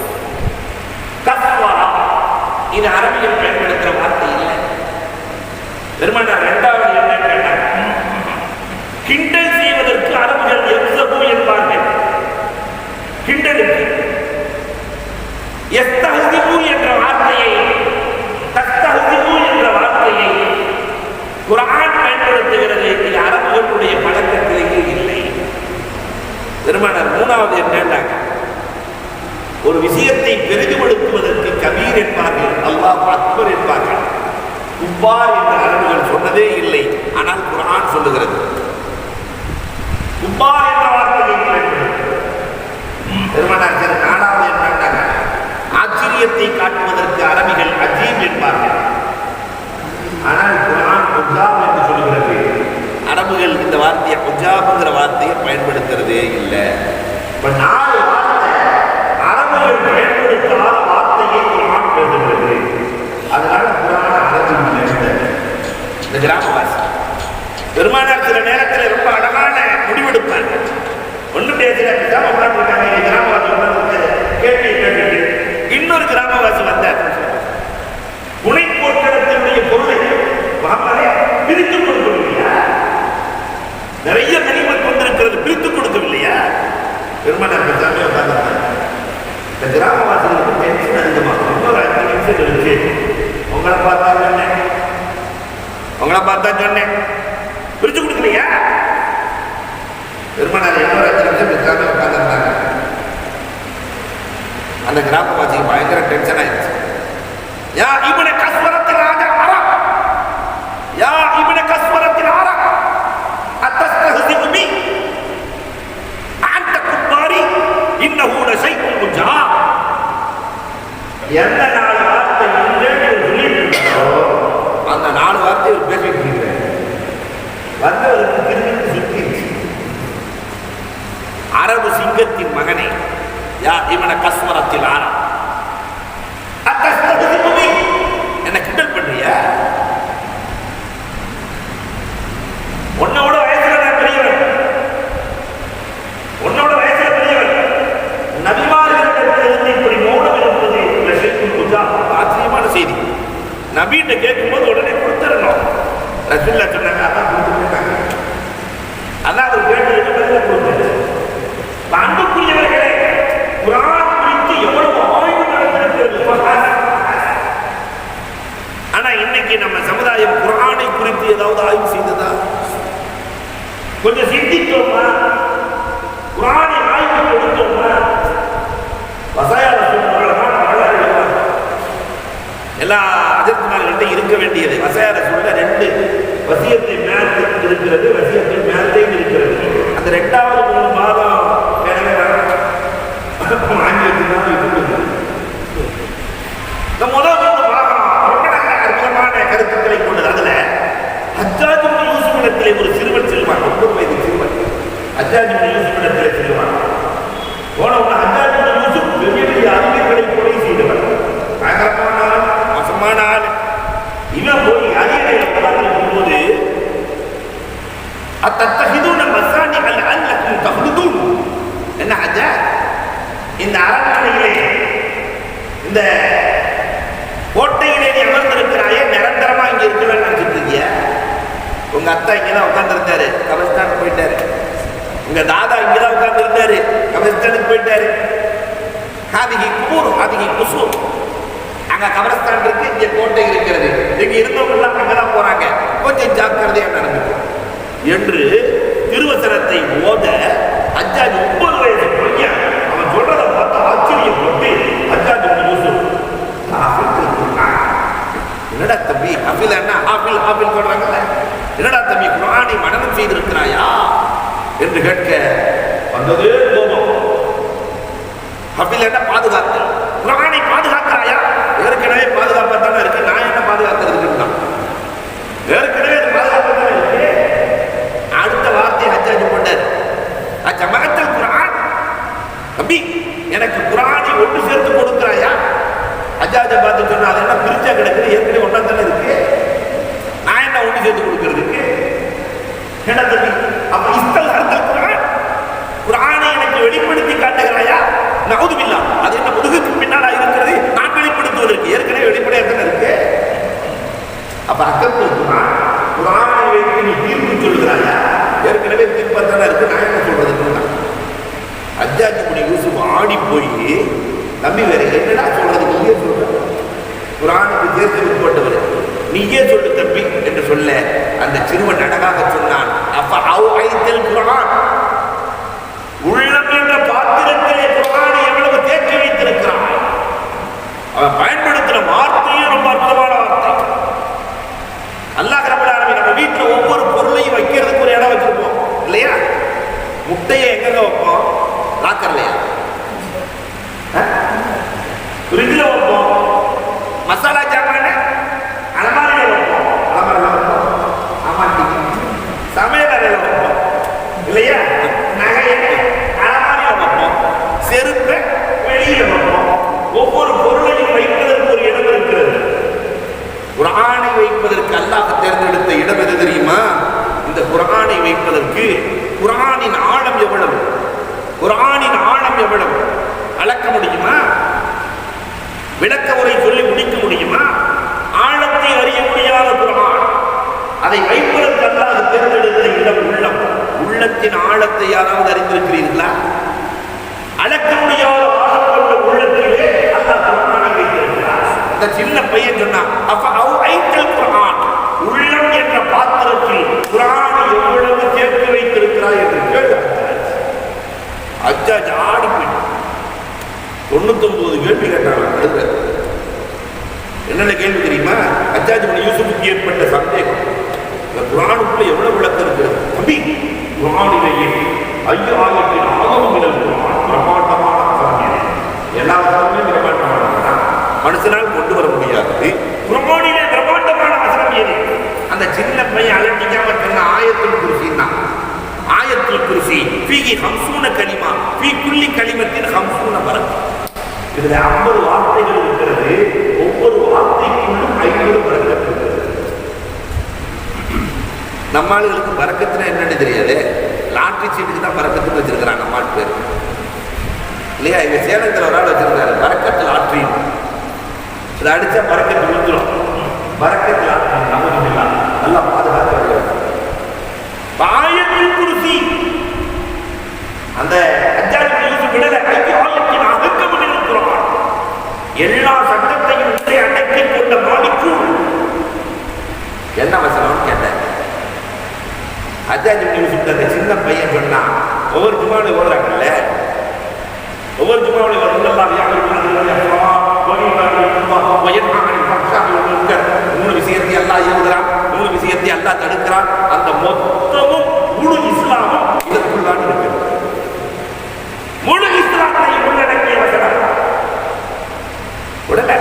கஸ்வரா இது அரபியில் பயன்படுத்துகிற வார்த்தை இல்லை. பெருமானார் 2வது என்னன்னு கேட்டாங்க. கிண்டல் செய்வதற்கு அரபுகள் எக்ஸபு என்பார்கள். கிண்டலுக்கு எஸ்தஹ்திபு என்ற வார்த்தையை, தஸ்தஹ்திபு என்ற வார்த்தையை குர்ஆன் பயன்படுத்துகிறது. இது அரபுகளுடைய பழக்கத்திலேயே இல்லை. பெருமானார் 3வது என்னன்னாங்க, ஒரு விஷயத்தை பெரிதுபடுத்துவதற்கு கபீர் என்பார்கள், அல்லாஹ் அக்பர் என்பார்கள். குப்பார் என்ற அரபுகள் சொன்னதே இல்லை, ஆனால் குர்ஆன் சொல்லுகிறது. குப்பார் என்ற வார்த்தையை பெருமானார் 4வது என்னன்னாங்க, ஆச்சரியத்தை காட்டுவதற்கு அரபிகள் அஜீப் என்பார்கள். ஆனால் குர்ஆன் உஜாப் என்று சொல்கிறது. அரபுகள் இந்த வார்த்தையை உஜாப்ங்கிற வார்த்தையை பயன்படுத்துறதே இல்லை. இப்ப 4 வார்த்தை அரபுகள் பயன்படுத்தாத வார்த்தையை குர்ஆன் பேசுகிறது. அதனால குர்ஆன் அரபியில் எழுதப்பட்டது. இந்த கிராமவாசி பெருமானார் சில நேரத்தில் ரொம்ப அழகான முடிவெடுப்பார். ஒன்றும் பேசல, பேசாம உட்கார்ந்துருக்காங்க. கிராமவாசி கேள்வி கேட்டு இன்னொரு கிராமவாசி வந்தார். புனை போர்க்களத்தினுடைய பொருளை முகமதே பிரித்துக் கொடுக்கவில்லையா? நிறைய கனிமத் கொண்டிருக்கிறது, பிரித்துக் கொடுக்கவில்லையா? பெருமானார் பேசாம உட்கார்ந்தாங்க. இந்த கிராமவாசிகளுக்கு டென்ஷன் அதிகமாக. இன்னொரு 5 நிமிஷம் கழிச்சு உங்களை பார்த்தா சொன்னேன், உங்களை பார்த்தா சொன்னேன், பிரிச்சு கொடுக்கலையா? பெருமானார் இன்னொரு 5 நிமிஷம் பேசாம உட்கார்ந்துருந்தாங்க. அந்த கிராமவாசிக்கு பயங்கர டென்ஷன் ஆயிடுச்சு. யா இப்னு கஸ்வரத்தில் ராஜா அரப், யா இப்னு கஸ்வரத்தில் அரப், அத்தஸ்தஹ்ஸிபு பி அன்த குப்பாரி இன்னஹு லஷைஉன் முஜாப். எந்த 4 வார்த்தை சொல்லியிருக்காரோ அந்த 4 வார்த்தை பேசிட்டு இருக்கிறேன். வந்தவருக்கு திரும்பி சுத்திடுச்சு. அரபு சிங்கத்தின் மகனே, யா இப்னு கஸ்வரத்தில் அரப், அத்தஸ்தஹ்ஸிபு பி, என்ன கிண்டல் பண்றியா? உன்னோட வயசுல நான் பெரியவன், உன்னோட வயசுல பெரியவன். நபிமார்களிடத்திலிருந்து இப்படி மௌனம் இருப்பது ஆச்சரியமான செய்தி. நபிகிட்ட கேட்கும்போது உடனே கொடுத்துடணும். ரசூலுல்லாஹ் சொன்னாங்க, அதான் கொடுத்துட்டாங்க. அதான் அவர் கேட்டதுக்கு பதிலா கொடுத்தாரு. அன்புக்குரியவர்களே, குர்ஆன் குறித்து எவ்வளவு ஆய்வு நடந்திருக்கிறது. குர்ஆனை குறித்து ஏதாவது ஆய்வு செய்ததா? கொஞ்சம் சிந்தித்தோமா? குர்ஆனை ஆய்வு எடுத்தோமா? வசாயால சொல்றவங்களதான் வரலாறு எழுதுவாங்க. எல்லா அஜர்த்துமார்கள்ட்ட இருக்க வேண்டியது வசாயால சொல்ற 2 வசியத்தை மேல் இருக்கிறது, வசியத்தை மேலே இருக்கிறது. அந்த 2வது 3 மாதம் வாங்கி வச்சுதான் இருக்குது. இந்த முதல் 3 மாதம் ரொம்ப நல்ல அற்புதமான கருத்துக்களை கொண்டது. அதுல ஹஜ்ஜாஜ் இப்னு யூசுப் இடத்திலே ஒரு சிறுவன் செல்வான், 9 வயது சிறுவன். ஹஜ்ஜாஜ் இப்னு யூசுப் இடத்திலே செல்வான். போனவங்க ஹஜ்ஜாஜ் இப்னு யூசுப் பெரிய பெரிய அறிஞர்களை கொலை செய்தவர், பயங்கரமான ஆள், மோசமான ஆள். இவன் போய் அரியணையில் உட்கார்ந்திருக்கும் போது அத்தத்தஹிதுன மசானிஅல் அல்லக்கும் தஹ்லுதுன், என்ன ஹஜ்ஜாஜ் இந்த அரண்மனையிலே இந்த கோட்டையிலே நீ அமர்ந்திருக்கிறாயே, நிரந்தரமா இங்க இருக்கலாம்னு நினைச்சிட்டு இருக்கிய? உங்க அத்தா இங்கதான் உட்கார்ந்து இருந்தாரு, கபரிஸ்தானுக்கு போயிட்டாரு. உங்க தாதா இங்கதான் உட்கார்ந்து இருந்தாரு, கபரிஸ்தானுக்கு போயிட்டாரு. ஹாதிகி குபூர் ஹாதிகி குசூர், அங்க கபரிஸ்தான் இருக்கு, இங்க கோட்டை இருக்கிறது. இங்க இருந்தவங்க எல்லாம் அங்கதான் போறாங்க, கொஞ்சம் ஜாக்கிரதையா நடந்துக்கும் என்று திருவசனத்தை ஓத ஹஜ்ஜாஜ் 9 வயசு பையன் அவன் சொல்றதை பார்த்து ஆச்சரியப்பட்டு ஹஜ்ஜாஜ் இப்னு யூசுப் என்னடா தம்பி ஹஃபில்னா ஹாஃபில் ஹாஃபில் சொல்றாங்கல்ல, என்னடா தம்பி குர்ஆனை மனனம் செய்திருக்கிறாயா என்று கேட்க வந்தது கோபம். ஹஃபில்னா பாதுகாத்து, குர்ஆனை பாதுகாக்கிறாயா? ஏற்கனவே பாதுகாப்பா தானே இருக்கு, நான் என்ன பாதுகாக்கிறதுக்கு? ஏற்கனவே பாதுகாப்பா தானே இருக்கு. அடுத்த வார்த்தை ஹஜ்ஜாஜ் போட்டார், ஜமாஅத்துல் குர்ஆன், தம்பி எனக்கு குர்ஆனை ஒன்று சேர்த்து கொடுக்கிறாயா? ஹஜ்ஜாஜை பார்த்து சொன்னா அது என்ன பிரிச்சா கிடக்குது, ஏற்கனவே ஒன்றா தானே இருக்கு, நான் என்ன ஒன்று சேர்த்து கொடுக்கறதுக்கு? என்ன தம்பி அப்ப இஸ்தல் அர்த்தல் குர்ஆன், குர்ஆனை எனக்கு வெளிப்படுத்தி காட்டுகிறாயா? நவுதுபில்லா, அது என்ன முதுகுக்கு பின்னால இருக்கிறது, நான் வெளிப்படுத்துவதற்கு ஏற்கனவே வெளிப்படையா தானே இருக்கு. அப்ப அக்கத்தில் குர்ஆன், குர்ஆனை வைத்து நீ தீர்ப்பு சொல்கிறாயா? ஏற்கனவே தீர்ப்பா தானே இருக்கு, நான் என்ன சொல்றதுக்கு? ஹஜ்ஜாஜ் இப்னு யூசுப் ஆடி போய், தம்பி வேற என்னடா சொல்றது, நீயே சொல்ற, குர்ஆனுக்கு தேர்ந்து விற்பட்டவர், நீயே சொல்லு தம்பி என்று சொல்ல அந்த சிறுவன் அழகாக சொன்னான், அப்ப அவுஐத்தல் குர்ஆன், உள்ளம் என்ற பாத்திரத்திலே குர்ஆனை எவ்வளவு தேக்கி வைத்திருக்கிறான். அவன் பயன்படுத்துற வார்த்தையும் ரொம்ப அற்புதமான வார்த்தை. அல்லாஹ் ரப்பல் ஆலமீன் நம்ம வீட்டில் ஒவ்வொரு பொருளையும் வைக்கிறதுக்கு ஒரு இடம் வச்சிருப்போம் இல்லையா? முட்டையை எங்க வைப்போம்? லாக்கர்லையா? ஃப்ரிட்ஜில் வைப்போம். மசாலா ஜாமான அலமாரியில் வைப்போம், அலமாரியில் வைப்போம். ஆமாட்டி சமையல் அறையில் வைப்போம் இல்லையா? நகையை அலமாரியில் வைப்போம், செருப்பை வெளியில் வைப்போம். ஒவ்வொரு பொருளையும் வைப்பதற்கு ஒரு இடம் இருக்கிறது. குர்ஆனை வைப்பதற்கு அல்லாஹ் தேர்ந்தெடுத்த இடம் எது தெரியுமா? இந்த குர்ஆனை வைப்பதற்கு குர்ஆனின் ஆழம் எவ்வளவு, குர்ஆனின் ஆழம் எவ்வளவு அளக்க முடியுமா? விளக்க உரை சொல்லி முடிக்க முடியுமா? ஆழத்தை அறிய முடியாத குர்ஆன், அதை வைப்பதற்கு அல்லாஹ் தேர்ந்தெடுத்த இடம் உள்ளம். உள்ளத்தின் ஆழத்தை யாராவது அறிந்திருக்கிறீர்களா? அளக்க முடியாத ஆழம் கொண்ட உள்ளத்திலே அல்லாஹ் குர்ஆனை வைத்திருக்கிறார். அந்த சின்ன பையன் சொன்னான், அப்ப அவுஐத்தல் குர்ஆன், உள்ளம் என்ற பாத்திரத்தில் குர்ஆனை எவ்வளவு சேர்த்து வைத்திருக்கிறாய் என்று கேட்டார். ஹஜ்ஜாஜ் ஆடி போயிட்டான். 99 கேள்வி கேட்டாங்க. என்னென்ன கேள்வி தெரியுமா? ஹஜ்ஜாஜ் இப்னு யூசுஃபுக்கு ஏற்பட்ட சந்தேகம், இந்த குர்ஆனுக்குள்ள எவ்வளவு விளக்கம் இருக்கிறது தம்பி? குர்ஆனிலேயே 5000 ஆகமங்கள் குர்ஆன் பிரமாண்டமான வசனம், எல்லா வசனமும் பிரமாண்டமானது, மனுஷனால் கொண்டு வர முடியாது. குர்ஆனிலே பிரமாண்டமான வசனம் எது? அந்த சின்ன பையன் அலட்டிக்காம சொன்ன ஆயத்துல் குர்சி தான். ஆயத்துல் குர்சி ஃபீஹி 50 கலிமா, ஃபீ குல்லி கலிமத்தின் 50 பரக்கத். இதுல 50 வார்த்தைகள் இருக்கிறது, ஒவ்வொரு வார்த்தைக்குள்ளும் 50 பரக்கத் இருக்கிறது. நம்ம ஆளுகளுக்கு பரக்கத்துனா என்னன்னு தெரியாது, லாட்டரி சீட்டுக்கு தான் பரக்கத்துன்னு வச்சிருக்கிறான் நம்ம ஆள் பேர் இல்லையா? இங்க சேலத்தில் ஒரு ஆள் வச்சிருக்காரு பரக்கத்து லாட்டரி, இதை அடிச்சா பரக்கத்து விழுந்துடும். பரக்கத்து லாட்டரி நமக்கு நல்லா பாதுகாக்க ஆயத்துல் குர்சி. அந்த ஹஜ்ஜாஜ் இப்னு யூசுப் விடல, ஐயாயிரத்தின் அகக்கம் இருக்கிறான். எல்லா சட்டத்தையும் அடக்கிக் கொண்ட மாலிக்கு என்ன வசனம்? ஜும்மாவுடைய ஓதுறாங்கல்ல, ஒவ்வொரு ஜும்மாவுடைய மூணு விஷயத்தை எல்லாம் ஏவுகிறான், மூணு விஷயத்தை எல்லாம் தடுக்கிறான். அந்த மொத்தமும் முழு இஸ்லாமும் இதற்குள்ளான் இருக்கிறது. முழு இஸ்லாத்தை உள்ளடக்கிய வசனம் உடனே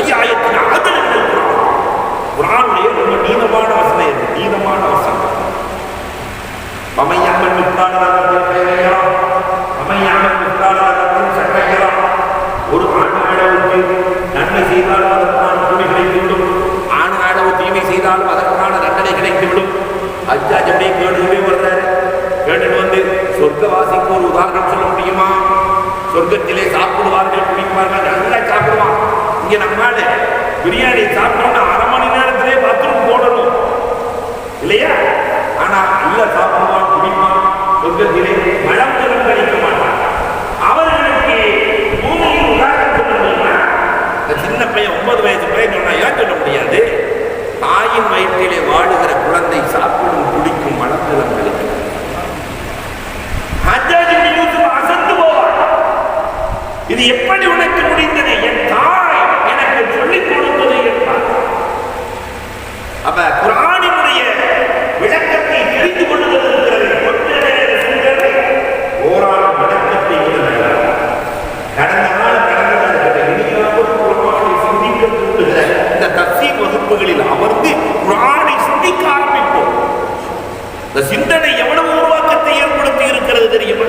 ஐயாயிரத்தின் ஆதரவு குர்ஆனுடைய ரொம்ப நீளமான வசனம் இது, நீளமான வசனம். பமையாமல் முத்தாளர்கள் பெயரையா பமையாமல் முத்தாளர்கள் சட்டையா ஒரு ஆண் ஆடவுக்கு நன்மை செய்தாலும் அதற்கான கூலி கிடைத்துவிடும், ஆண் ஆடவு தீமை செய்தாலும் அதற்கான தண்டனை கிடைத்துவிடும். அஜாஜ் அப்படியே கேட்டுவே வர்றாரு. கேட்டுட்டு வந்து சொர்க்கவாசிக்கு ஒரு உதாரணம் சொல்ல முடியுமா? சொர்க்கத்திலே சாப்பிடுவார்கள், குடிப்பார்கள், நல்லா சாப்பிடுவான். இங்க நம்மால பிரியாணி சாப்பிட்டோம்னா அரை மணி நேரத்திலே பாத்ரூம் போடணும் இல்லையா? ஆனா நல்லா சாப்பிடுவான், குடிப்பான். சொர்க்கத்திலே மழம்பரம் கழிக்க மாட்டான். அவர்களுக்கு பூமியில் உதாரணம் சொல்ல முடியுமா? சின்ன பையன் 9 வயசு பையன் சொன்னா ஏன் சொல்ல முடியாது? தாயின் வயிற்றிலே வாழுகிற குழந்தை சாப்பிடும், குடிக்கும், மழம்பரம் கழிக்கும். அசந்து போவார். இது எப்படி உனக்கு முடிந்தது? என் தாய் எனக்கு சொல்லிக் கொடுத்தது என்றார். அப்ப குர்ஆனினுடைய விளக்கத்தை தெரிந்து கொள்ளுதல் இருக்கிறது. ஓரான விளக்கத்தை கடந்த நாள் குர்ஆனை சிந்திக்க தூண்டுகிற இந்த தஃசீர் வகுப்புகளில் அமர்ந்து குர்ஆனை சிந்திக்க ஆரம்பிப்போம். இந்த சிந்தனை எவ்வளவு உருவாக்கத்தை ஏற்படுத்தி இருக்கிறது தெரியுமா?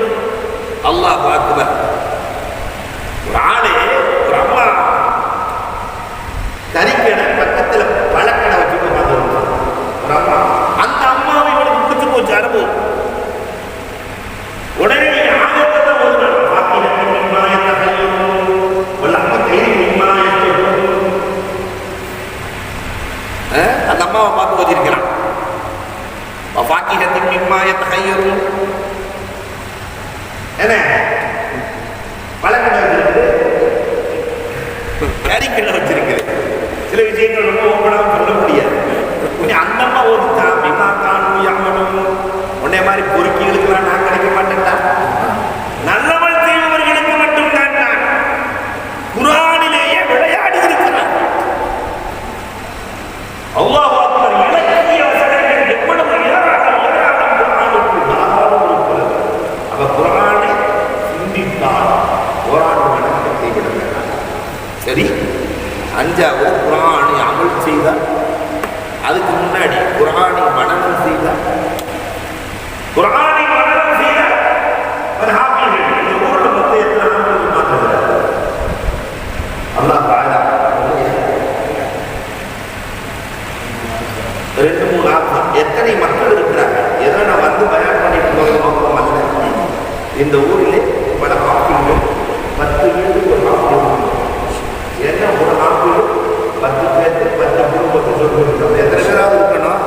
அல்லாஹ் அக்பர். ஒரு ஆளு ஒரு அம்மா கறிக்கடை பக்கத்துல பழக்கடை வச்சுட்டு உட்கார்ந்து ஒரு அம்மா, அந்த அம்மாவை இவனுக்கு பிடிச்சு போச்சு அரபு. உடனே ஆகத்தை ஓதுறாங்க, பாக்கியத்தின் நிம்மாயத்தை கையொழும் ஒரு அம்மா கையில் நிம்மாயத்தை அந்த அம்மாவை பார்த்து ஓதிருக்கிறான். பாக்கியத்தின் நிம்மாயத்தை கையொழும் என்ன பழக்கடை வச்சிருக்கு, கறிக்கடை வச்சிருக்கு. சில விஷயங்கள் ரொம்ப ஓப்பனாக சொல்ல முடியாது. அந்த அம்மா ஒரு தாமிமா காணும் யாமனும் உன்னை மாதிரி பொறுக்கிகளுக்கெல்லாம் நான் கிடைக்க மாட்டேன்டா, நல்லவள் செய்பவர்களுக்கு மட்டும் தான் நான் குர்ஆனிலேயே விளையாடி இருக்கிறான். அல்லாஹ் அக்பர். இலக்கிய வசனங்கள் எவ்வளவு ஏராளம் குர்ஆனுக்கு இருக்கிறது. அவ குர்ஆனை சிந்தித்தால் ஓராண்டு வணக்கத்தை விட வேண்டாம். சரி, அஞ்சாவது குர்ஆனை அமல் செய்தால். அதுக்கு முன்னாடி குர்ஆனை மனனம் செய்தால். குர்ஆனை மனனம் செய்தால் ஒரு ஹாஃபிஸ் இந்த ஊர்ல மொத்தம் எத்தனை ஆண்டுகள் மாற்றுகிறார்? அல்லாஹ் தஆலா 2-3 ஆண்டு எத்தனை மக்கள் இருக்கிறாங்க? ஏதோ நான் வந்து பயான் பண்ணிட்டு போகிற நோக்கம் அல்ல. இந்த ஊரிலே பல ஹாஃபிஸ்கள் 10 வீட்டுக்கு ஒரு ஹாஃபிஸ். ஏன்னா ஒரு ஹாஃபிஸ் 10 பேருக்கு 10 குடும்பத்தை சொல்லிருக்கோம். எத்தனை பேராவது இருக்கணும்?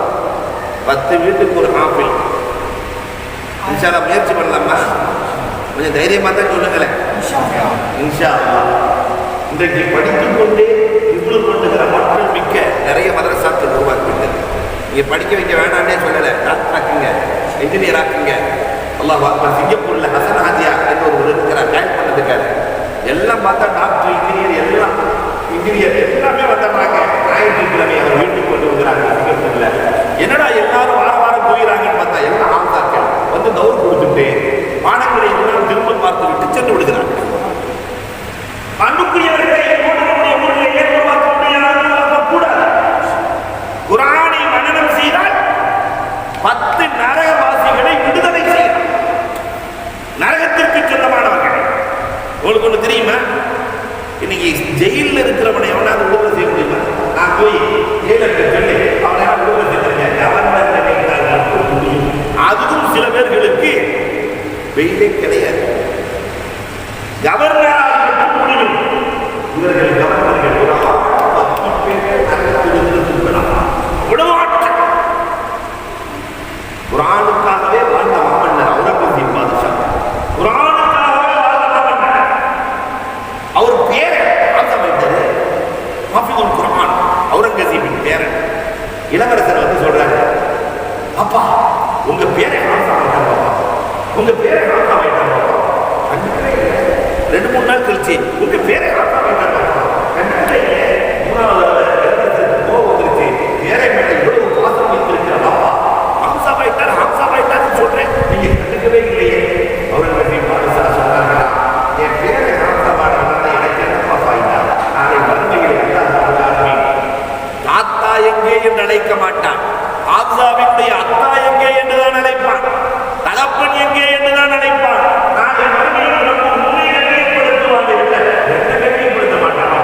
10 வீட்டுக்கு ஒரு ஹாஃபிஸ். இன்ஷா அல்லாஹ் முயற்சி பண்ணலாமா? கொஞ்சம் தைரியமாக தான் சொல்லுங்களேன். இன்ஷா அல்லாஹ். இன்றைக்கு படித்துக் கொண்டே இவ்வளவு கொண்டுகிற மக்கள் மிக்க நிறைய மதரசாக்கள் உருவாக்கிவிட்டது. நீங்கள் படிக்க வைக்க வேண்டாம்னே சொல்லலை. டாக்டர் ஆக்குங்க, இன்ஜினியர் ஆக்குங்க. அல்லாஹ் அக்பர். சிங்கப்பூரில் ஹசன் ஹாஜியா என்று ஒரு இருக்கிறார், ஜாயின் பண்ணதுக்காரு. எல்லாம் பார்த்தா டாக்டர், இன்ஜினியர், எல்லாம் இன்ஜினியர் எல்லாமே வந்துடுறாங்க. ஞாயிற்றுக்கிழமை அவர் வீட்டுக்கு கொண்டு வந்துடுறாங்க சிங்கப்பூரில். என்னடா எல்லாரும் வாரம் வாரம் போயிடறாங்கன்னு பார்த்தா எல்லாம் ஆம்தாக்கள் வந்து தௌர் கொடுத்துட்டு பாடங்களை எல்லாம் திரும்ப பார்த்து விட்டு சென்று விடுகிறாங்க. அன்புக்குரியவர்களை குர்ஆனை மனனம் செய்தால் 10 நரகவாசிகளை விடுதலை செய்யலாம். நரகத்திற்கு சொந்தமானவர்கள். உங்களுக்கு ஒன்று தெரியுமா? இன்னைக்கு ஜெயிலில் இருக்கிறவனை எவனாவது விடுதலை செய்ய முடியுமா? நான் போய் ஜெயிலுக்கு சொல்லி அவனை விடுதலை செய்யறேன், கவர்னர் முடியும். அதுவும் சில பேர்களுக்கு வெயிலே கிடையாது. கவர்னராக முடியும். இவர்கள் கவர்னர்கள் ஒரு 10 பேர் நரகத்திலிருந்து திரும்பலாம். குர்ஆனுக்காகவே வாழ்ந்த மாமன்னர் அவுரங்கசீப் பாதுஷா. குர்ஆனுக்காகவே வாழ்ந்த மாமன்னர். அவர் பேரை ஆசைப்பட்டது ஹாஃபிதுல் குர்ஆன். அவுரங்கசீபின் பேரன் இளவரசர் வந்து சொல்றாரு, அப்பா உங்க பேரை ஆசைப்பட்டாங்க, உங்க பேரை ஆசைப்பட்டாங்க. 2-3 நாள் கழிச்சு உங்க பேரை சொல்றேன் நீங்க கண்டுக்கவே இல்லையே. அவுரங்கசீப் பாதுஷா சொன்னார்களா, என் பேரை ஹம்சாவான எனக்கு என்னப்பா ஃபாயிதா, நாளை மறுமையில் தாத்தா எங்கே என்று அழைக்க மாட்டான், ஹம்சாவினுடைய அத்தா எங்கே என்றுதான் அழைப்பான், தகப்பன் எங்கே என்றுதான் அழைப்பான். நாளை மறுமையில் உன்னை கண்ணியப்படுத்துவாங்க இல்லை, என்ன கண்ணியப்படுத்த மாட்டான்.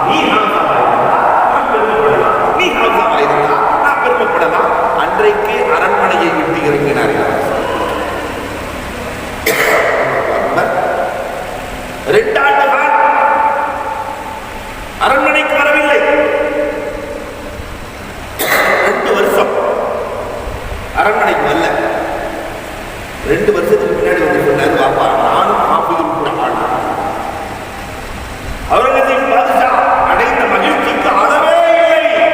நீ ஹம்சாவாயிருந்தா நான் பெருமைப்படலாம், நீ ஹம்சாவாயிருந்தா நான் பெருமைப்படலாம். அன்றைக்கு அரண்மனையை விட்டு இறங்கினார்கள். 2 ஆண்டுகள் அரண்மனைக்கு வரவில்லை. 2 வருஷம் அரண்மனைக்கு வரல. 2 வருஷத்துக்கு பின்னாடி வந்து சொன்னாரு, பாப்பா நானும் ஹாஃபிதுல் குர்ஆன். அவுரங்கசீப் பாதுஷா அடைந்த மகிழ்ச்சிக்கு அளவே இல்லை.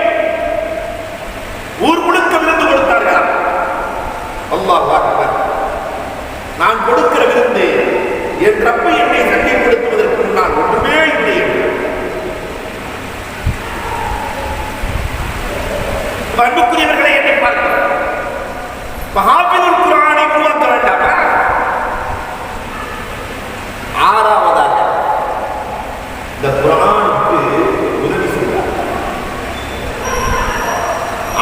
ஊர் முழுக்க விருந்து கொடுத்தார்கள். அல்லாஹ் அக்பர். நான் கொடுக்கிற விருந்து என் ரப்பை என்னை சண்டைப்படுத்துவதற்கு முன்னால் ஒன்றுமே இல்லை. அன்புக்குரியவர்களை என்னை பார்க்க ஹாஃபிதுல் குர்ஆனை உருவாக்க வேண்டாமா? 6வதாக இந்த குர்ஆனுக்கு உதவி செய்தார்.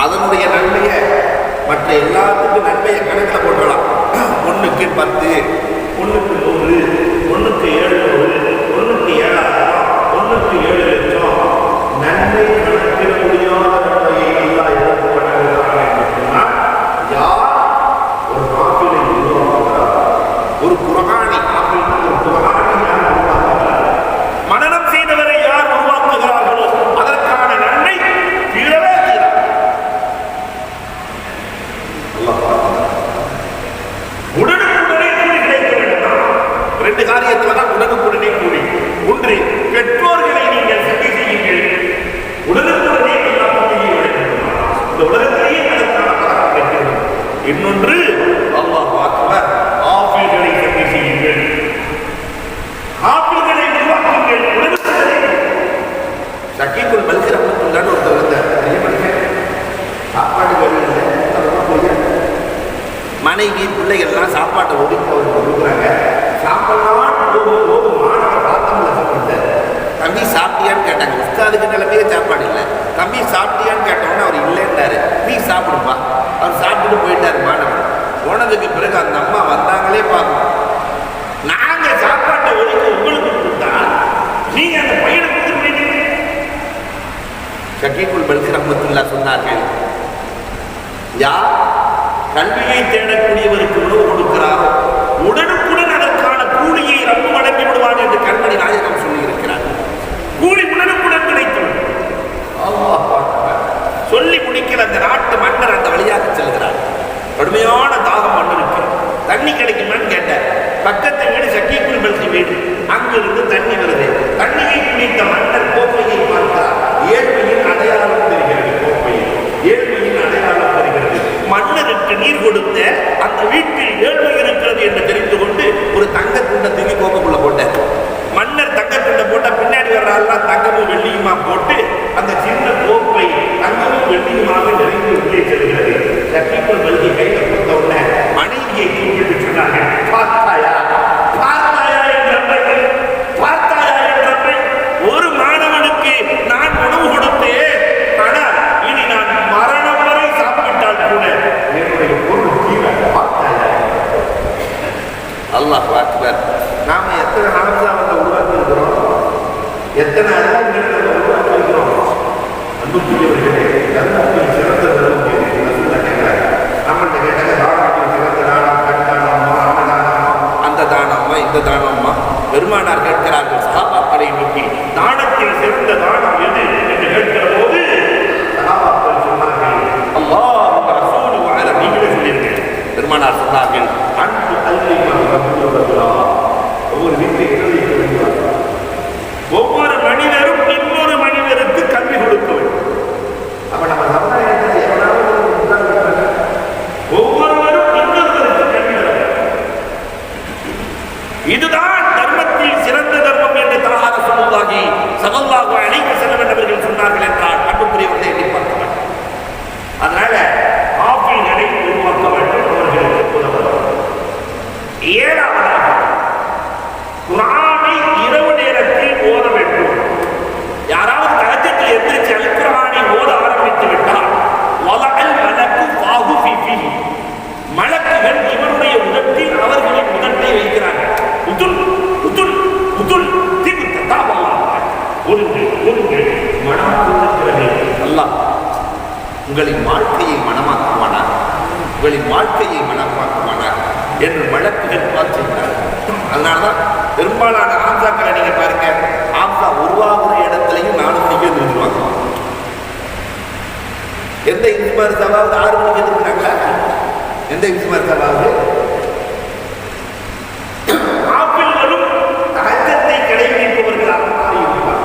அதனுடைய நன்மையை மற்ற எல்லாத்துக்கும் நன்மையை கணக்கில் போட்டலாம். 1க்கு 10, 1க்கு 100, 1க்கு 700, 1க்கு 7000, 1க்கு 7 லட்சம் நன்மை கணக்கிட முடியாத நன்மையை எல்லாம் இழந்து பண்ண யார் ஒரு ஹாஃபிலை உருவாக்குகிறார், ஒரு குர்ஆனை ஹாஃபில்னா ஒரு குர்ஆனை யார் உருவாக்குகிறார், மனனம் செய்தவரை யார் உருவாக்குகிறார்களோ அதற்கான நன்மை தீரவே தீராது. உடனுக்குடனே கூலி கிடைக்க வேண்டும். 2 காரியத்தில் தான் உடனுக்குடனே கூலி. 1, பெற்றோர்களை நீங்கள் சரி செய்யுங்கள். உடனுக்குடனே எல்லாம் கூலியை வழங்குங்கள். இந்த உலகத்திலேயே அதற்கான பலன் கிடைக்கிறது. இன்னொன்று, அல்லாஹ் அக்பர், ஆஃபில்களை சரி செய்யுங்கள். ஆஃபில்களை உருவாக்குங்கள். உடனுக்குடனே ஷக்கீக்குல் பல்கி ரஹ்மத்துல்லாஹி ஒருத்தர் வந்தார். சாப்பாடு வழி இல்லை, மனைவி பிள்ளைகள்லாம் சாப்பாட்டை ஒதுக்கி அவருக்கு கொடுக்குறாங்க. சாப்பிடலாம் போது மாணவர் பார்த்தவங்கள சொல்லிட்டார், தம்பி சாப்பிட்டியான்னு கேட்டாங்க. உஸ்தாதுக்கு நிலைமையே சாப்பாடு இல்லை. தம்பி சாப்பிட்டியான்னு கேட்டோன்னா அவர் இல்லைன்னாரு. நீ சாப்பிடுப்பா. அவர் சாப்பிட்டு போயிட்டார். மாணவர் போனதுக்கு பிறகு அந்த அம்மா வந்தாங்களே பார்க்கணும், நாங்கள் சாப்பாட்டை ஒதுக்கி உங்களுக்கு கொடுத்தா நீங்க அந்த பையனை கொடுத்து போயிட்டீங்க. ஷக்கீக்குல் பல்கி ரஹ்மத்துல்லாஹி சொன்னார்கள், யார் கல்வியை தேடக்கூடியவருக்கு உணவு கொடுக்கிறாரோ உடனுக்குடன் அதற்கான கூலியை ரப்பு வழங்கி விடுவான் என்று கண்மணி நாயகம் சொல்லி இருக்கிறார். கூலி உடனுக்குடன் கிடைக்கும். சொல்லி முடிக்கிற அந்த நாட்டு மன்னர் அந்த வழியாக செல்கிறார். கடுமையான தாகம் மன்னருக்கு. தண்ணி கிடைக்குமான்னு கேட்டார். பக்கத்து வீடு ஷக்கீக்குல் பல்கி வீடு. அங்கிருந்து தண்ணி வருது. தண்ணியை குடித்த மன்னர் கோப்பையை பார்க்கிறார். ஏழ்மையின் அடையாளம் தெரிகிறது. கோப்பையில் ஏழ்மையின் அடையாளம் தெரிகிறது. மன்னருக்கு நீர் கொடுத்த அந்த வீட்டில் ஏழ்மை இருக்கிறது என்று தெரிந்து கொண்டு ஒரு தங்க துண்டை தூக்கி கோப்பைக்குள்ள போட்டார். மன்னர் தங்க துண்டை போட்ட பின்னாடி வர்றாள் தங்கமும் வெள்ளியுமா போட்டு அந்த சின்ன கோப்பை தங்கமும் வெள்ளியுமாக நிறைந்து உள்ளே செல்கிறது. ஷக்கீக்குல் பல்கி கையில கொடுத்த உடனே மனைவியை கூப்பிட்டு சொன்னாங்க, பார்த்தாயா பார்த்தாயா என்றப்பை, பார்த்தாயா என்றப்பை, ஒரு மாணவனுக்கு நான் உணவு கொடுத்தேன், ஆனால் இனி நான் மரணம் வரை சாப்பிட்டால் கூட என்னுடைய பொருள் கீழே. பார்த்தாயா? அல்லாஹ் அக்பர். நாம எத்தனை ஹம்சாவை உருவாக்கி இருக்கிறோம், எத்தனை அறிஞர்களை உருவாக்கி இருக்கிறோம். அன்புக்குரியவர்களே, தர்மத்தில் சிறந்த தர்மம் கேட்கிறாங்க. நம்மள்கிட்ட கேட்டாங்க, தானத்தில் சிறந்த தானம், கண்தானம்மா, அன்னதானம்மா, அந்த தானம்மா, இந்த தானம்மா. பெருமானார் கேட்கிறார்கள் சஹாபாக்களை நோக்கி, தானத்தில் சிறந்த தானம் எது என்று கேட்கிற போது சஹாபாக்கள் சொன்னார்கள், அல்லாஹ் ரசூலு அலா. நீங்களே சொல்லியிருக்கேன். பெருமானார் சொன்னார்கள், அன்பு அல்லா. ஒவ்வொரு வீட்டை எழுதிக்க வேண்டும். ஒவ்வொரு மனிதரும் இன்னொரு மனிதருக்கு கல்வி கொடுக்க வேண்டும். உங்களின் வாழ்க்கையை மனமாக்குவானாக, உங்களின் வாழ்க்கையை மனமாக்குவானாக என்று மலக்குகள் பார்த்துள்ளார். அதனாலதான் பெரும்பாலான ஆம்சாக்களை நீங்க பாருங்க, ஆம்சா உருவாகிற இடத்துலையும் 4 மணிக்கு நிறுத்துவாங்க. எந்த இன்ஸ்மார் சபாவது 6 மணிக்கு இருக்கிறாங்களா? எந்த இன்ஸ்மார் சபாவது ஆப்பிள்களும் தாஜத்தை கடைபிடிப்பவர்களாக மாறியிருப்பார்.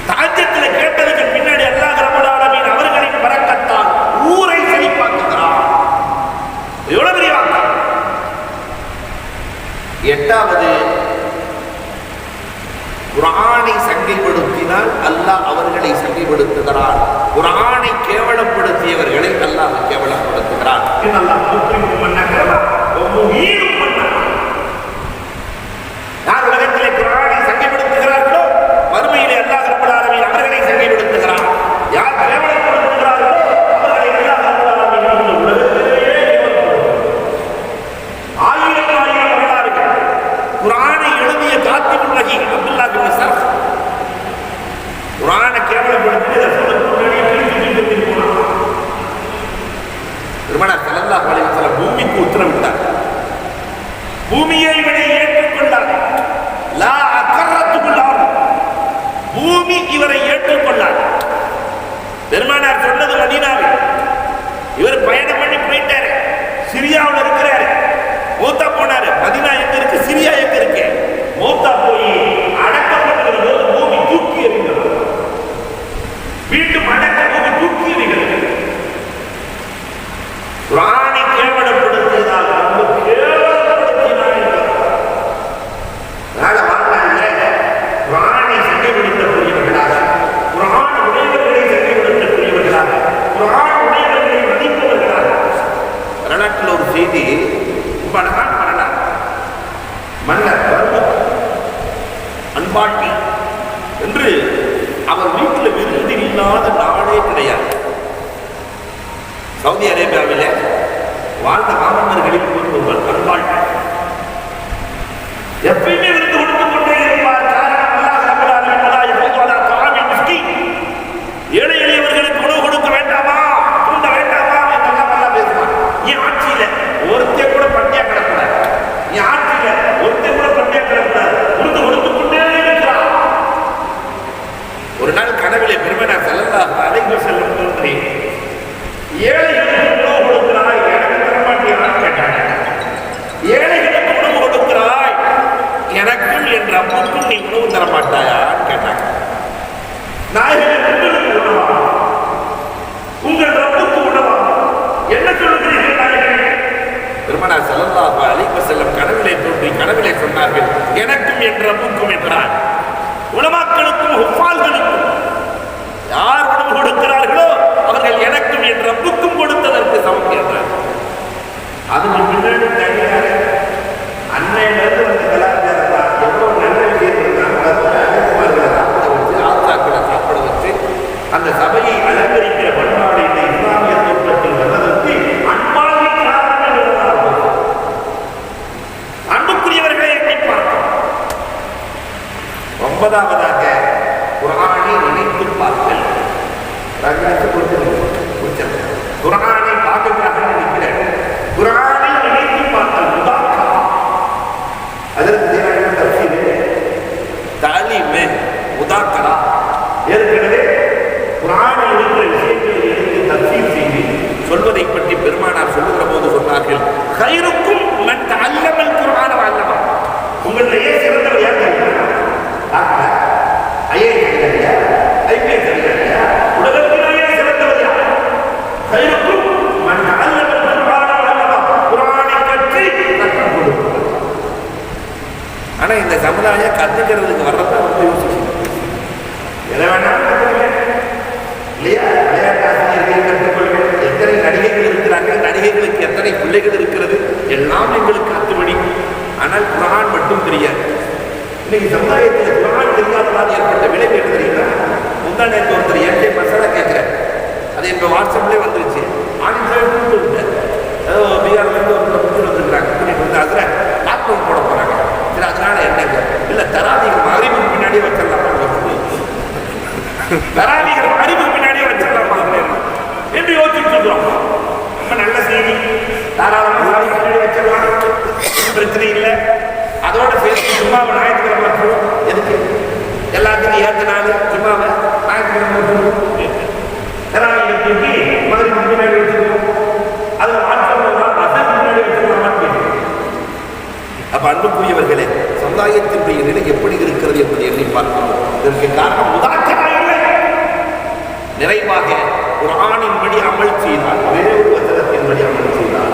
தாஜத்தில் கேட்டதுக்கு பின்னாடி அல்லாஹ் ரப்பல் ஆலமீன் அவர்களின் பரக்கத்தால் ஊரை செழிப்பாக்குகிறார். எவ்வளவு பெரிய வார்த்தை. 8வது, குர்ஆனை சங்கைப்படுத்தினால் அல்லாஹ் அவர்களை சங்கைப்படுத்துகிறான். குர்ஆனை கேவலப்படுத்தியவர்களை அல்லாஹ் கேவலப்படுத்துகிறான். யார் உலகத்திலே குர்ஆனை சங்கைப்படுத்துகிறார்களோ மறுமையிலே அல்லாஹ் ரப்பல் ஆலமீன் அவர்களை சங்கைப்படுத்துகிறான். யார் கேவலப்படுத்துகிறார்களோ அவர்களை அல்லாஹ் ரப்பல் ஆலமீன் உலகத்திலேயே ஆயிரம் வரலாறுகள். குர்ஆனை எழுதிய காத்திபுல் வஹி அப்துல்லாஹ் பின் சர்ஹ் குர்ஆனை கேவலப்படுத்தி பெருமானார் ஸல்லல்லாஹு அலைஹி வஸல்லம் பூமிக்கு உத்தரவிட்டார். பூமியை விட ஏற்றுக்கொண்டார். லா அகர்ரத்துல் அர்த், பூமி இவரை ஏற்றுக்கொண்டார். பெருமானார் சொன்னது மதீனாவில். இவர் பயணம் பண்ணி போயிட்டாரு, சிரியாவில் இருக்கிறாரு, மூத்தா போனாரு. மதீனா எங்க இருக்கு, சிரியா எங்க இருக்கு? மூத்தா போய் அடக்கப்பட்ட போது பூமி தூக்கி எறிந்தது. வீட்டு அடக்க பூமி தூக்கி எறிகிறது. குர்ஆனை கேவலப்படுத்தியதால் ரொம்ப கேவலப்படுத்தினார். குர்ஆனை சங்கைப்படுத்தக்கூடியவர்களாக, குர்ஆன் உடையவர்களை சங்கைப்படுத்தக்கூடியவர்களாக, குர்ஆன் உடையவர்களை மதிப்பவர்களாக. வரலாற்றில் ஒரு செய்தி, ரொம்ப அழகான வரலாறு. மன்னர் அன்பாட்டி என்று அவர் வீட்டில் விருது இல்லாத நாடே கிடையாது. சவுதி அரேபியாவில் வாழ்ந்த மாமன்னர்களில் ஒருவர் அன்பாட்டி. எப்பயுமே விருந்து கொடுத்துக் கொண்டே இருப்பார். காரணம் அல்லாஹ் ரப்பல் ஆலமீன் மலாய் போதுவதா தாமி மிஸ்கீன், ஏழை எளியவர்களுக்கு உணவு கொடுக்க வேண்டாமா, தூண்ட வேண்டாமா என்றெல்லாம் நல்லா பேசுவார். என் ஆட்சியில ஒருத்தே கூட பட்டியா கிடக்கூடாது, என் ஆட்சியில ஒருத்தே கூட பட்டியா கிடக்கூடாது, விருந்து கொடுத்துக் கொண்டே இருக்கிறார். ஒரு நாள் கனவிலே பெருமானார் ஸல்லல்லாஹு அலைஹி வஸல்லம் தோன்றி, ஏழைகளுக்கு உணவு கொடுக்கிறாய், எனக்கு தரமாட்டியான்னு கேட்டாங்க. ஏழைகளுக்கு உணவு கொடுக்கிறாய், எனக்கும் என் ரப்புக்கும் நீ உணவு தரமாட்டாயான்னு கேட்டாங்க. நாயகன் உங்களுக்கு உணவா, உங்கள் ரப்புக்கு உணவா, என்ன சொல்லுகிறீர்கள் நாயகனே? பெருமானார் ஸல்லல்லாஹு அலைஹி வஸல்லம் கனவிலே தோன்றி கனவிலே சொன்னார்கள், எனக்கும் என் ரப்புக்கும் என்றார். உலமாக்களுக்கும் ஹுஃபால்களுக்கும் யார் உணவு கொடுக்கிறார்களோ அவர்கள் எனக்கும் என் ரப்புக்கும் கொடுத்ததற்கு சமம் என்றார். அதுக்கு பின்னாடி தனியாக அன்னையிலிருந்து வந்து கலாச்சாரம் தான் எவ்வளவு நல்ல விஷயங்களை சாப்பிட வச்சு அந்த சபையை அலங்கரிக்கிற பண்பாடு இந்த இஸ்லாமிய தோற்றத்தில் வந்ததற்கு அன்பான காரணம். அன்புக்குரியவர்களை எண்ணி பார்ப்போம். 9வதாக குர்ஆனை நினைத்து பார்த்தல். குர்ஆனை பார்க்கிறாக நினைக்கிறேன். குர்ஆனை நினைத்து பார்த்தல் முதாக்கரா. அதற்கு தஃசீர் தாலீமே முதாக்கரா. ஏற்கனவே குர்ஆனில் இருக்கிற விஷயங்களை எடுத்து தஃசீர் செய்து சொல்வதை பற்றி பெருமானார் சொல்லுகிற போது சொன்னார்கள், கைருக்கும் மன் தஅல்லமல் குர்ஆன வ அல்லமா. உங்களிலேயே சிறந்தவர் யார் தெரியுமா? ஐபிஎஸ் அதிகாரியா? உலகத்திலேயே சிறந்தவர் யார்? கைருக்கும் மன் தஅல்லமல் குர்ஆன வ அல்லமா. குர்ஆனை கற்று கற்றுக் கொடுப்பவர். ஆனா இந்த சமுதாயம் கத்துக்கிறதுக்கு வர்றதா ரொம்ப யோசிக்கணும். எதை வேணாலும் இல்லையா? விளையாட்டு ஆசிரியர்கள் கற்றுக்கொள்கள். எத்தனை நடிகைகள் இருக்கிறார்கள், நடிகைகளுக்கு எத்தனை பிள்ளைகள் இருக்கிறது, எல்லாம் எங்களுக்கு அத்துமணி. ஆனால் குர்ஆன் மட்டும் தெரியாது. இன்னைக்கு சமுதாயத்தில் குர்ஆன் தெரியாததால் ஏற்பட்ட விளைவு என்ன தெரியுங்களா? முந்தா நேற்று ஒருத்தர் என்கிட்ட மசாலா கேட்கிறார். அது இப்போ வாட்ஸ்அப்லேயே வந்துருச்சு. ஆடிட்டர் கூப்பிட்டு பீகார்லேருந்து ஒருத்தர் கூப்பிட்டு வந்துருக்குறாங்க. கூட்டிட்டு வந்து அதில் லாக்டவுன் போட போகிறாங்க. சரி, அதனால என்னங்க இல்லை, தராவிகள் மகரிபுக்கு பின்னாடியே வச்சிடலாமா? தராவிகள் மகரிபுக்கு பின்னாடியே வச்சிடலாமா? பிரச்சனை இல்லை. அதோட சேர்த்து ஜும்மாவை ஞாயிற்றுக்கிழமை எதுக்கு எல்லாத்துக்கும் ஏற்றினாலும் ஜும்மாவை ஞாயிற்றுக்கிழமை தூக்கி மதுரை முன்னாடி வச்சுக்கணும். அதில் முன்னாடி வச்சுக்கணும். அப்ப அன்புக்குரியவர்களே, சமுதாயத்தினுடைய நிலை எப்படி இருக்கிறது என்பதை எண்ணி பார்க்கிறோம். இதற்கு காரணம் நிறைவாக குர்ஆனின்படி அமல் செய்தால், ஒரே ஒரு வசனத்தின்படி அமல் செய்தால்,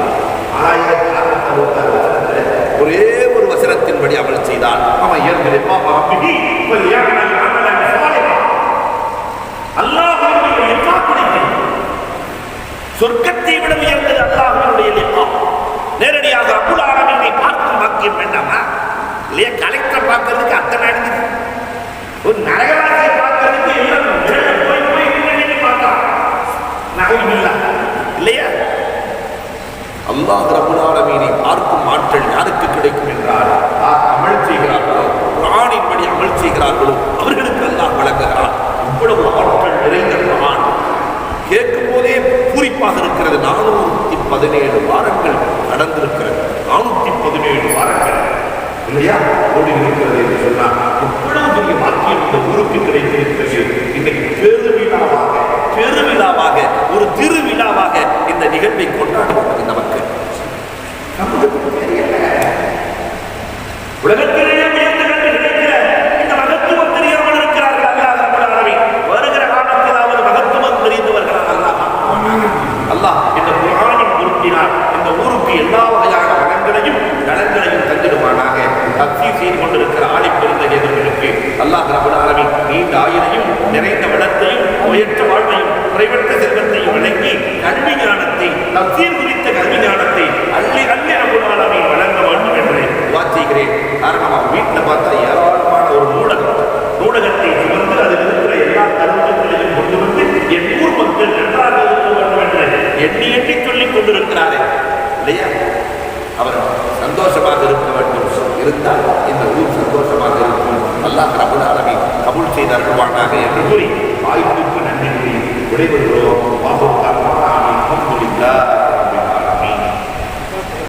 1666 ஒரே ஒரு வசனத்தின்படி அமல் செய்தால் அவன் சொர்க்கத்தை விட உயர்ந்தது அல்லாஹ்வுடைய லிகா. நேரடியாக ரப்புல் ஆலமீனை பார்க்கும் பாக்கியம் வேண்டாமா? இல்லையா? கலெக்டர் பார்க்கறதுக்கு அத்தனை அடிக்குது, ஒரு நரகவாசியை பார்க்கறதுக்கு எல்லாம் இல்லையா? அல்லாஹ் ரப்புல் ஆலமீனை பார்க்கும் ஆற்றல் யாருக்கு கிடைக்கும் என்றால், அமல் செய்கிறார்களோ, குர்ஆனின்படி அமல் செய்கிறார்களோ அவர்களுக்கு அல்லாஹ் வழங்குகிறான். இவ்வளவு ஆற்றல் நிறைந்த குர்ஆன் கேட்கும் போதே பூரிப்பாக இருக்கிறது. 417 வாரங்கள் நடந்திருக்கிறது. 417 வாரங்கள் இல்லையா ஓடி இருக்கிறது என்று சொன்னால் எவ்வளவு பெரிய வாக்கியம் இந்த ஊருக்கு கிடைத்திருக்கிறது. இன்னைக்கு பெருவிழாவாக ஒரு திருவிழாவாக இந்த நிகழ்வை கொண்டாடுவது நமக்கு உலகத்திலேயே கிடைக்கிற இந்த மகத்துவம் தெரியாமல் இருக்கிறார்கள். வருகிற காலத்திலாவது மகத்துவம் தெரிந்து வருகிறார். அல்லாஹ் இந்த குர்ஆனின் பொருத்தினால் இந்த ஊருக்கு எல்லா வகையான வளங்களையும் நலன்களையும் தந்திடுவானாக. தப்சீர் செய்து கொண்டிருக்கிற ஆலிம் பெருந்தகையர்களுக்கு அல்லாஹ் ரப்பல் ஆலமீன் நீண்ட ஆயுளையும் நிறைந்த வளத்தையும் உயர்ந்த வாழ்வையும் குறைவற்ற செல்வத்தையும் வழங்கி கல்வி ஞானத்தை, தப்சீர் குறித்த கல்வி ஞானத்தை அள்ளி அள்ளி ரப்பல் ஆலமீன் வழங்க வேண்டும் என்று துஆ செய்கிறேன். காரணமாக வீட்டில் பார்த்தா ஏராளமான ஒரு நூலகத்தை சுமந்து அதில் இருக்கிற எல்லா கருத்துக்களையும் கொண்டு வந்து என் ஊர் மக்கள் நன்றாக இருக்க வேண்டும் என்று எண்ணி எண்ணி சொல்லிக் கொண்டிருக்கிறாரே இல்லையா? அவர் சந்தோஷமாக இருக்க வேண்டும் இருந்தால் இந்த ஊர் சந்தோஷமாக இருக்கும். அல்லாஹ் ரப்பல் ஆலமீன் கபூல் செய்து அருள்வானாக என்று கூறி வாய்ப்புக்கு நன்றி கூறி விடைபெறுகிறோம்.